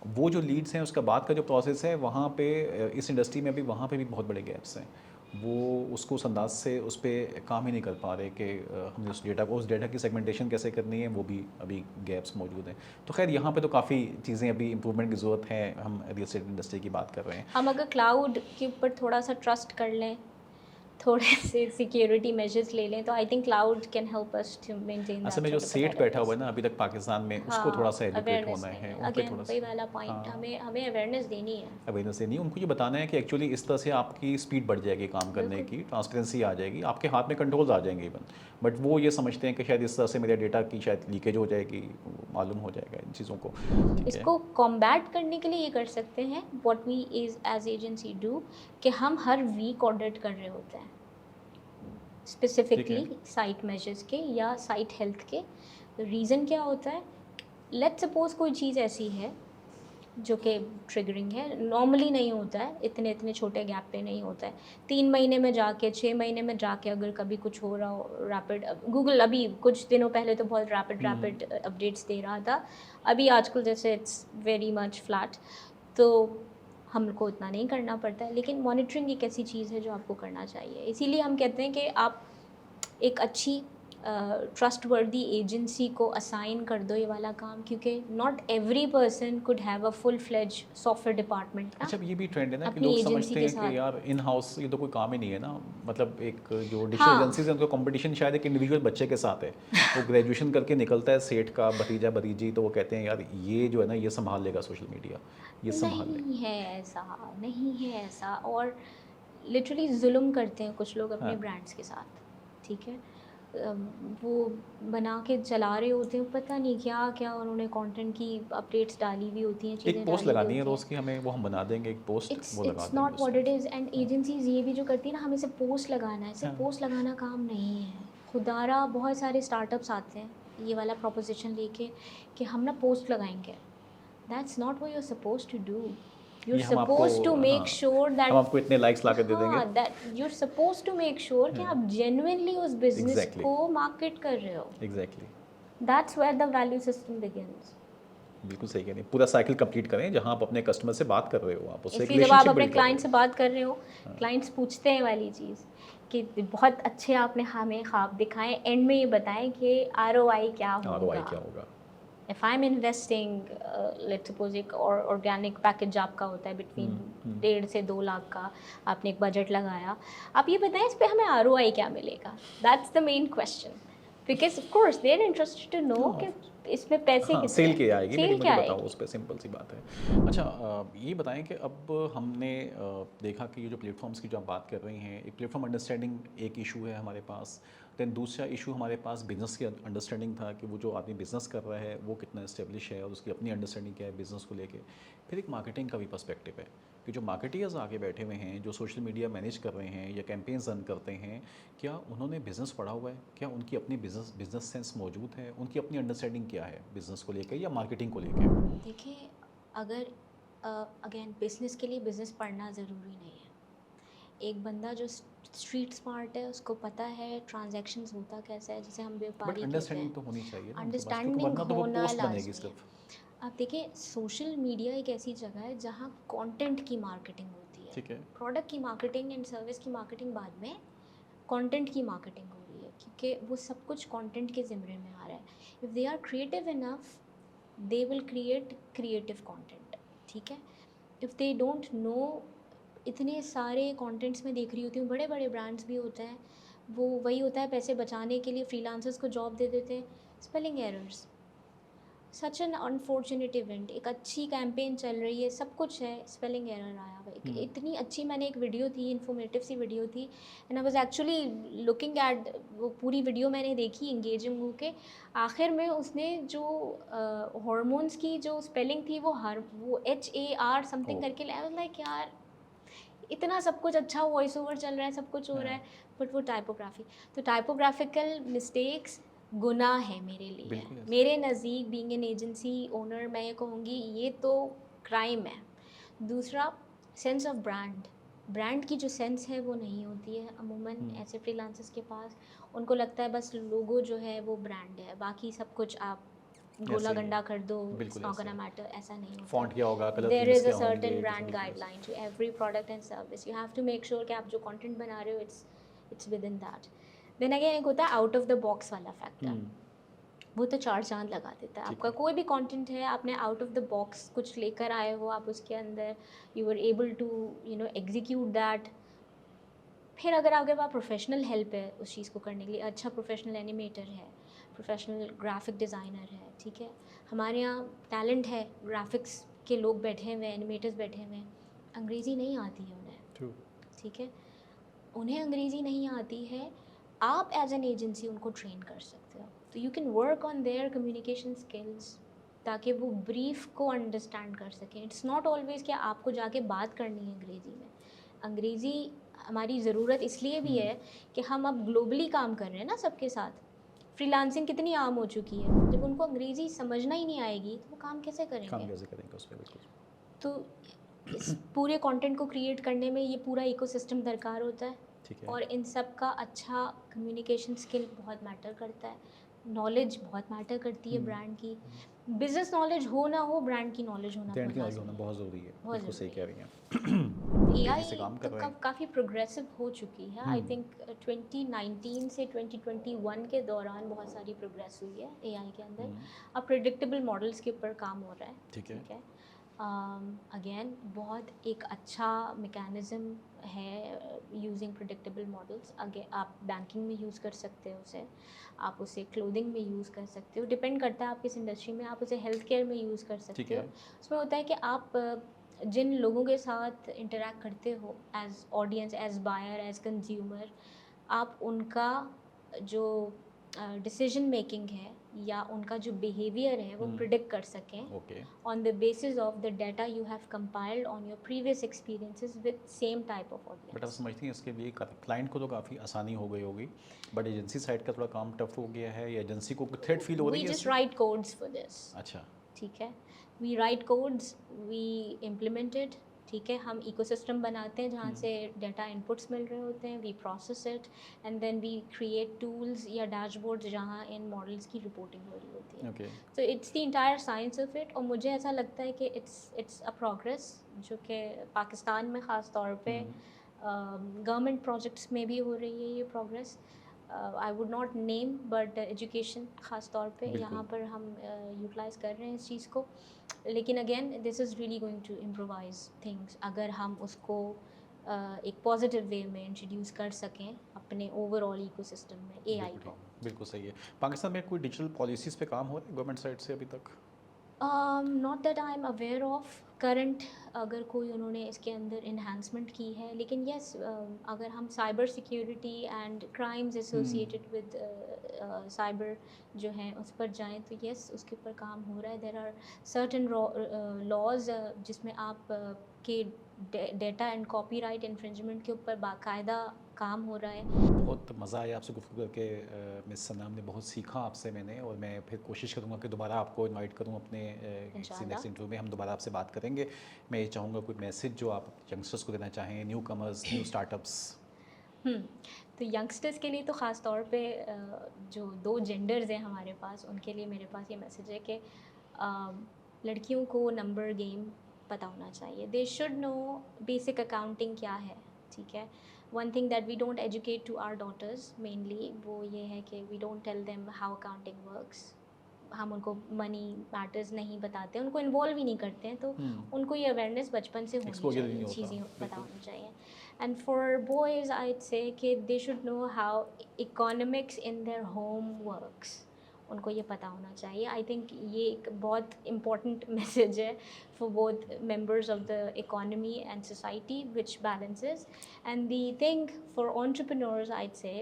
वो जो लीड्स हैं उसका बाद का जो प्रोसेस है वहाँ पे इस इंडस्ट्री में अभी वहाँ पे भी बहुत बड़े गैप्स हैं। वो उसको उस अंदाज से उस पर काम ही नहीं कर पा रहे कि हमने उस डेटा की सेगमेंटेशन कैसे करनी है, वो भी अभी गैप्स मौजूद हैं। तो खैर यहाँ पे तो काफ़ी चीज़ें अभी इंप्रूवमेंट की ज़रूरत है। हम रियल एस्टेट इंडस्ट्री की बात कर रहे हैं। हम अगर क्लाउड के ऊपर थोड़ा सा ट्रस्ट कर लें, थोड़े से सिक्योरिटी मेजर्स ले लें, तो I think cloud can help us to maintain असल में जो सेठ बैठा हुआ है ना अभी तक पाकिस्तान में, उसको थोड़ा सा एजुकेट अवेयरनेस होना है, नहीं उन पे अगेन थोड़ा वही सा वाला पॉइंट, हाँ हमें अवेयरनेस देनी है। अवेयरनेस नहीं, उनको ये बताना है कि एक्चुअली इस तरह से आपकी स्पीड बढ़ जाएगी काम करने बिल्कुल। की, ट्रांसपेरेंसी आ जाएगी, आपके हाथ में कंट्रोल्स आ जाएंगे इवन। बट वो ये समझते हैं कि शायद इस तरह से मेरे डेटा की शायद लीकेज हो जाएगी, मालूम हो जाएगा इन चीज़ों को, ठीक है। इसको कॉम्बैट करने के लिए ये कर सकते हैं what we is as agency do, कि हम हर वीक ऑडिट कर रहे होते हैं स्पेसिफिकली साइट मेजर्स के या साइट हेल्थ के। रीज़न क्या होता है, लेट्स सपोज कोई चीज़ ऐसी है जो कि ट्रिगरिंग है, नॉर्मली नहीं होता है, इतने इतने छोटे गैप पे नहीं होता है। 3 महीने में जाके 6 महीने में जाके अगर कभी कुछ हो रहा हो रैपिड, गूगल अभी कुछ दिनों पहले तो बहुत रैपिड अपडेट्स दे रहा था, अभी आजकल जैसे इट्स वेरी मच फ्लैट, तो हमको इतना नहीं करना पड़ता है। लेकिन मॉनिटरिंग एक ऐसी चीज़ है जो आपको करना चाहिए, इसीलिए हम कहते हैं कि आप एक अच्छी ट्रस्ट वर्दी एजेंसी को असाइन कर दो ये वाला काम, क्योंकि not every person could have a full fledge software department ना अच्छा, ये भी ट्रेंड है ना कि अपनी लोग एजेंसी समझते के हैं साथ। कि यार इन हाउस ये तो कोई काम ही नहीं है ना, मतलब एक जो डिजिटल हाँ। एजेंसीज हैं उनका कंपटीशन शायद एक इंडिविजुअल बच्चे के साथ है। वो ग्रेजुएशन करके निकलता है सेठ का भतीजा भतीजी, तो वो कहते हैं यार ये जो है ना ये संभाल लेगा सोशल मीडिया, ये संभाल लेगा। नहीं है ऐसा, नहीं है ऐसा, और लिटरली जुल्म करते हैं कुछ लोग अपने हाँ। ब्रांड्स के साथ, ठीक है। वो बना के चला रहे होते हैं, पता नहीं क्या क्या उन्होंने कंटेंट की अपडेट्स डाली हुई होती हैं, चीज़ें एक पोस्ट डाली हुई लगानी है होती रोज़ की हमें, वो हम बना देंगे एक पोस्ट, इट्स वो लगा इट्स देंगे नॉट उस व्हाट पे। It is. एंड एजेंसीज ये भी जो करती है ना, हमें सिर्फ पोस्ट लगाना है, सिर्फ हाँ। पोस्ट लगाना काम नहीं है। खुदारा बहुत सारे स्टार्टअप्स आते हैं ये वाला प्रोपोजिशन लेके कि हम ना पोस्ट लगाएंगे, that's not what you are suppose to do. You are ये हम आपको सपोज टू मेक हाँ, श्योर दैट हम आपको इतने लाइक्स ला के दे देंगे। हाँ, that you are suppose to make sure कि आप जेन्युइनली उस बिजनेस एग्जैक्टली को मार्केट कर रहे हो। Exactly that's where the value system begins. बिल्कुल सही कह रही हैं। पूरा साइकिल कंप्लीट करें, जहाँ आप अपने कस्टमर से बात कर रहे हो, आप उससे एक इसलिए जब आप रिलेशनशिप अपने बिल्ड कर रहे क्लाइंट से हो। बात कर रहे हो, क्लाइंट्स पूछते हैं वाली चीज़ कि बहुत अच्छे आपने हमें ख्वाब दिखाएं, एंड में ये बताएं कि ROI क्या ROI क्या होगा। होगा। If I am investing, let's suppose एक ऑर्गेनिक पैकेज आपका होता है बिटवीन 1.5 से 2 लाख का, आपने एक बजट लगाया, आप ये बताएं इस पे हमें ROI क्या मिलेगा। That's the main question, because of course they are interested to know कि इसमें पैसे हाँ, कितने सेल क्या आएगी, सेल लेकिन मुझे क्या बताओ आएगी। उस पर, सिंपल सी बात है। अच्छा, ये बताएं कि अब हमने देखा कि ये जो प्लेटफॉर्म्स की जो आप बात कर रही हैं, एक प्लेटफॉर्म अंडरस्टैंडिंग एक इशू है हमारे पास, दैन दूसरा इशू हमारे पास बिजनेस की अंडरस्टैंडिंग था कि वो जो आदमी बिजनेस कर रहा है वो कितना इस्टेब्लिश है और उसकी अपनी अंडरस्टैंडिंग क्या है बिजनेस को लेके। फिर एक मार्केटिंग का भी पर्सपेक्टिव है कि जो मार्केटियर्स आगे बैठे हुए हैं, जो सोशल मीडिया मैनेज कर रहे हैं या कैंपेन्स रन करते हैं, क्या उन्होंने बिज़नेस पढ़ा हुआ है, क्या उनकी अपनी बिज़नेस सेंस मौजूद है, उनकी अपनी अंडरस्टैंडिंग क्या है बिज़नेस को लेकर या मार्केटिंग को लेकर। देखिए, अगर अगेन बिजनेस के लिए बिजनेस पढ़ना ज़रूरी नहीं है, एक बंदा जो स्ट्रीट स्मार्ट है, उसको पता है ट्रांजैक्शंस होता कैसा है, जैसे हम बट व्यापारी कहते अंडरस्टैंडिंग हैं। तो होनी चाहिए ना उनके पास, क्योंकि अंडरस्टैंडिंग वरना तो वो होना पोस्ट बनेगी लाजमी है। सिर्फ। आप देखिए, सोशल मीडिया एक ऐसी जगह है जहाँ कंटेंट की मार्केटिंग होती है। ठीक है। प्रोडक्ट की मार्केटिंग एंड सर्विस की मार्केटिंग बाद में, कंटेंट की मार्केटिंग हो रही है, क्योंकि वो सब कुछ कंटेंट के ज़िम्मे में आ रहा है। If they are creative enough, they will create creative content, ठीक है। इफ़ दे डोंट नो, इतने सारे कंटेंट्स में देख रही होती हूँ, बड़े बड़े ब्रांड्स भी होते हैं, वो वही होता है, पैसे बचाने के लिए फ्रीलांसर्स को जॉब दे देते हैं। Spelling errors, such an unfortunate event. एक अच्छी कैंपेन चल रही है, सब कुछ है, स्पेलिंग एरर आया हुआ है। इतनी अच्छी, मैंने एक वीडियो थी, इन्फॉर्मेटिव सी वीडियो थी, and I was actually looking at, वो पूरी वीडियो मैंने देखी इंगेजिंग होके। आखिर में उसने जो हॉर्मोन्स की जो स्पेलिंग थी, वो HAR समथिंग ओह! करके लाया। लाइक यार, इतना सब कुछ अच्छा वॉइस ओवर चल रहा है, सब कुछ हो रहा हाँ, है, बट वो टाइपोग्राफी। तो टाइपोग्राफिकल मिस्टेक्स गुनाह है मेरे लिए। बिल्कुल ऐसा। मेरे नज़दीक, बीइंग एन एजेंसी ओनर, मैं ये कहूँगी ये तो क्राइम है। दूसरा, सेंस ऑफ ब्रांड। ब्रांड की जो सेंस है वो नहीं होती है अमूमन हुँ, ऐसे फ्रीलांसर्स के पास। उनको लगता है बस लोगो जो है वो ब्रांड है, बाकी सब कुछ आप गोला ऐसे ही है। गंडा कर दो, इट्स बिल्कुल नॉट ऐसे गोना है। मैटर। ऐसा नहीं होता फ़ॉन्ट है। क्या होगा, colour their themes is a क्या सर्टेन होंगे, ब्रांड बिल्कुल ऐसे। Guideline to every product and service. You have to make sure कि आप जो कंटेंट बना रहे हो, it's within that. Then again एक होता है आउट ऑफ द बॉक्स वाला फैक्टर, हुँ, वो तो चार चांद लगा देता है। ठीक आपका है। कोई भी कंटेंट है, आपने आउट ऑफ द बॉक्स कुछ लेकर आए हो, आप उसके अंदर you are able to execute that. फिर अगर आपके पास प्रोफेशनल हेल्प है उस चीज़ को करने के लिए, अच्छा प्रोफेशनल एनिमेटर है, प्रोफेशनल ग्राफिक डिज़ाइनर है, ठीक है। हमारे यहाँ टैलेंट है, ग्राफिक्स के लोग बैठे हुए हैं, एनिमेटर्स बैठे हुए हैं, अंग्रेज़ी नहीं आती है उन्हें, ट्रू। ठीक है। उन्हें अंग्रेज़ी नहीं आती है, आप एज एन एजेंसी उनको ट्रेन कर सकते हो। तो you can work on their communication skills, ताकि वो ब्रीफ को अंडरस्टैंड कर सकें। इट्स नॉट ऑलवेज़ कि आपको जाके बात करनी है अंग्रेज़ी में। अंग्रेज़ी हमारी ज़रूरत इसलिए भी हुँ, है कि हम अब ग्लोबली काम कर रहे हैं ना सबके साथ। फ्रीलांसिंग कितनी आम हो चुकी है, जब उनको अंग्रेज़ी समझना ही नहीं आएगी तो वो काम कैसे काम करेंगे? कैसे करेंगे उस पे, बिल्कुल। तो इस पूरे कंटेंट को क्रिएट करने में ये पूरा इकोसिस्टम दरकार होता है, ठीक है। और इन सब का अच्छा कम्युनिकेशन स्किल बहुत मैटर करता है। नॉलेज बहुत मैटर करती है हुँ, ब्रांड की। बिजनेस नॉलेज हो ना हो, ब्रांड की नॉलेज होना ब्रांड बहुत की नॉलेज होना लाजमी है, बहुत ज़रूरी है, बहुत बिल्कुल सही ज़रूरी कह है। रही हैं। बहुत तेज़ी से एआई काम तो कर रहे हैं। काफ़ी प्रोग्रेसिव हो चुकी है। हुँ, आई थिंक 2019 से 2021 के दौरान बहुत सारी प्रोग्रेस हुई है एआई के अंदर। हुँ, अब प्रिडिक्टेबल मॉडल्स के ऊपर काम हो रहा है, ठीक है। ठीक है। अगेन बहुत एक अच्छा मैकेनिज़्म है यूजिंग प्रिडिक्टेबल मॉडल्स। अगे आप बैंकिंग में यूज़ कर सकते हो उसे, आप उसे क्लोथिंग में यूज़ कर सकते हो, डिपेंड करता है आप किस इंडस्ट्री में। आप उसे हेल्थ केयर में यूज़ कर ठीक सकते हो। है। उसमें होता है कि आप जिन लोगों के साथ इंटरेक्ट करते हो as audience, as buyer, as consumer, आप उनका जो डिसीजन मेकिंग है या उनका जो बिहेवियर है वो हुँ, प्रिडिक्ट कर सकें okay. on the basis of the data you have compiled on your previous experiences with same type of but आप audience. समझती हैं इसके लिए क्लाइंट को तो काफ़ी आसानी हो गई होगी, बट एजेंसी साइड का थोड़ा काम टफ हो गया है, या एजेंसी को थ्रेट फील हो रही We है just इससे? write codes for this. अच्छा। ठीक है, we write codes, we implement it, ठीक है। हम इकोसिस्टम बनाते हैं जहाँ हुँ, से डेटा इनपुट्स मिल रहे होते हैं, we process it and then we create tools या डैशबोर्ड्स जहाँ इन मॉडल्स की रिपोर्टिंग हो रही होती है। ओके। तो it's the entire science of it, और मुझे ऐसा लगता है कि इट्स अ प्रोग्रेस जो कि पाकिस्तान में ख़ास तौर पे हुँ, गवर्नमेंट प्रोजेक्ट्स में भी हो रही है ये progress. I would not name, but education ख़ास तौर पे यहाँ बिल्कुल। पर हम यूटिलाइज़ कर रहे हैं इस चीज़ को। लेकिन again this is really going to improvise things, अगर हम उसको एक पॉजिटिव वे में इंट्रोड्यूस कर सकें अपने ओवरऑल इकोसिस्टम में एआई बिल्कुल को। ठीक, बिल्कुल सही है। पाकिस्तान में कोई डिजिटल पॉलिसीज़ पे काम हो रहा है गवर्नमेंट साइड से अभी तक? Not that I am aware of current, अगर कोई उन्होंने इसके अंदर इन्हांसमेंट की है, लेकिन यस अगर हम cyber security and crimes hmm, associated with cyber जो हैं उस पर जाएं तो यस उसके ऊपर काम हो रहा है। देर आर सर्टन लॉज जिसमें आप के डेटा एंड कॉपीराइट इन्फ्रिंजमेंट के ऊपर बाकायदा काम हो रहा है। बहुत मज़ा आया आपसे गुफ्तगू करके मिस सना, हमने बहुत सीखा आपसे मैंने, और मैं फिर कोशिश करूँगा कि दोबारा आपको इनवाइट करूँ अपने किसी इंशाल्लाह। नेक्स्ट इंटरव्यू में, हम दोबारा आपसे बात करेंगे। मैं ये चाहूँगा कोई मैसेज जो आप यंगस्टर्स को देना चाहें, न्यू कमर्स, न्यू स्टार्टअप्स। तो यंगस्टर्स के लिए तो ख़ास तौर पे जो 2 जेंडर्स हैं हमारे पास, उनके लिए मेरे पास ये मैसेज है कि लड़कियों को नंबर गेम पता होना चाहिए। They should know basic accounting क्या है, ठीक है? One thing that we don't educate to our daughters mainly वो ये है कि we don't tell them how accounting works. हम उनको मनी मैटर्स नहीं बताते, उनको इन्वॉल्व ही नहीं करते हैं, तो उनको ये अवेयरनेस बचपन से होनी एक्सपोजर ही चाहिए, नहीं होता, चीज़ें पता बिल्कुल। होनी चाहिए। एंड फॉर बॉयज़ आइड से कि दे should know how economics in their home works, उनको ये पता होना चाहिए। आई थिंक ये एक बहुत इम्पॉर्टेंट मैसेज है for both members of the economy and society which balances. And the thing for entrepreneurs I'd say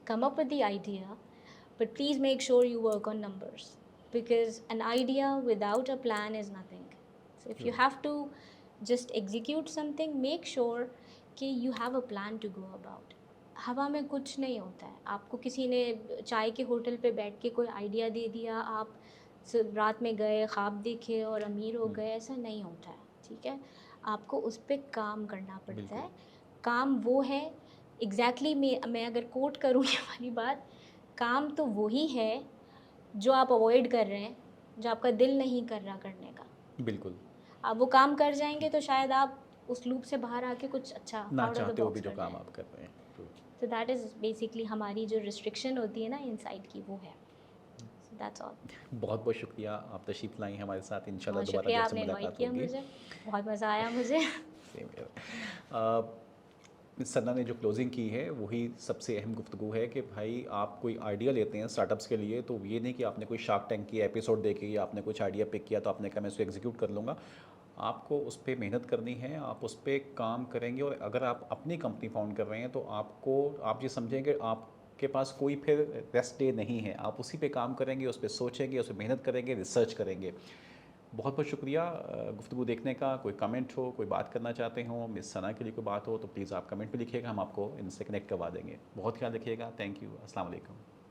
come up with the idea, but please make sure you work on numbers, because an idea without a plan is nothing. So if you True. have to just execute something, make sure कि you have a plan to go about. हवा में कुछ नहीं होता है। आपको किसी ने चाय के होटल पे बैठ के कोई आइडिया दे दिया, आप रात में गए, ख्वाब देखे और अमीर हो गए, ऐसा नहीं होता है, ठीक है? आपको उस पर काम करना पड़ता बिल्कुल। है। काम वो है एग्जैक्टली मैं अगर कोट करूँ ये वाली बात, काम तो वही है जो आप अवॉइड कर रहे हैं, जो आपका दिल नहीं कर रहा करने का। बिल्कुल। आप वो काम कर जाएंगे तो शायद आप उस लूप से बाहर आके कुछ अच्छा ना आउट ऑफ द चाहते हो भी बॉक्स जो कर काम जाए। आप कर रहे हैं। True. तो दैट इज़ बेसिकली हमारी जो रिस्ट्रिक्शन होती है ना इनसाइड की, वो है। So that's all. बहुत बहुत शुक्रिया, आप तशरीफ़ लाई हमारे साथ, इंशाल्लाह बहुत दोबारा शुक्रिया, जल्द से आपने इनवाइट मुलाकात किया होगी। मुझे, बहुत मज़ा आया मुझे। Same here. मिस सन्ना ने जो क्लोजिंग की है वही सबसे अहम गुफ्तगू है कि भाई आप कोई आइडिया लेते हैं स्टार्टअप्स के लिए, तो ये नहीं कि आपने कोई शार्क टैंक की एपिसोड देखे या आपने कुछ आइडिया पिक किया तो आपने कहा मैं इसको एग्जीक्यूट कर लूँगा। आपको उस पर मेहनत करनी है, आप उस पर काम करेंगे, और अगर आप अपनी कंपनी फाउंड कर रहे हैं तो आपको, आप ये समझेंगे आपके पास कोई फिर रेस्ट डे नहीं है, आप उसी पे काम करेंगे, उस पर सोचेंगे, उस पर मेहनत करेंगे, रिसर्च करेंगे। बहुत बहुत शुक्रिया गुफ्तगू देखने का। कोई कमेंट हो, कोई बात करना चाहते हो, मिस सना के लिए कोई बात हो, तो प्लीज़ आप कमेंट में लिखिएगा, हम आपको इनसे कनेक्ट करवा देंगे। बहुत ख्याल रखिएगा। Thank you. अस्सलाम वालेकुम।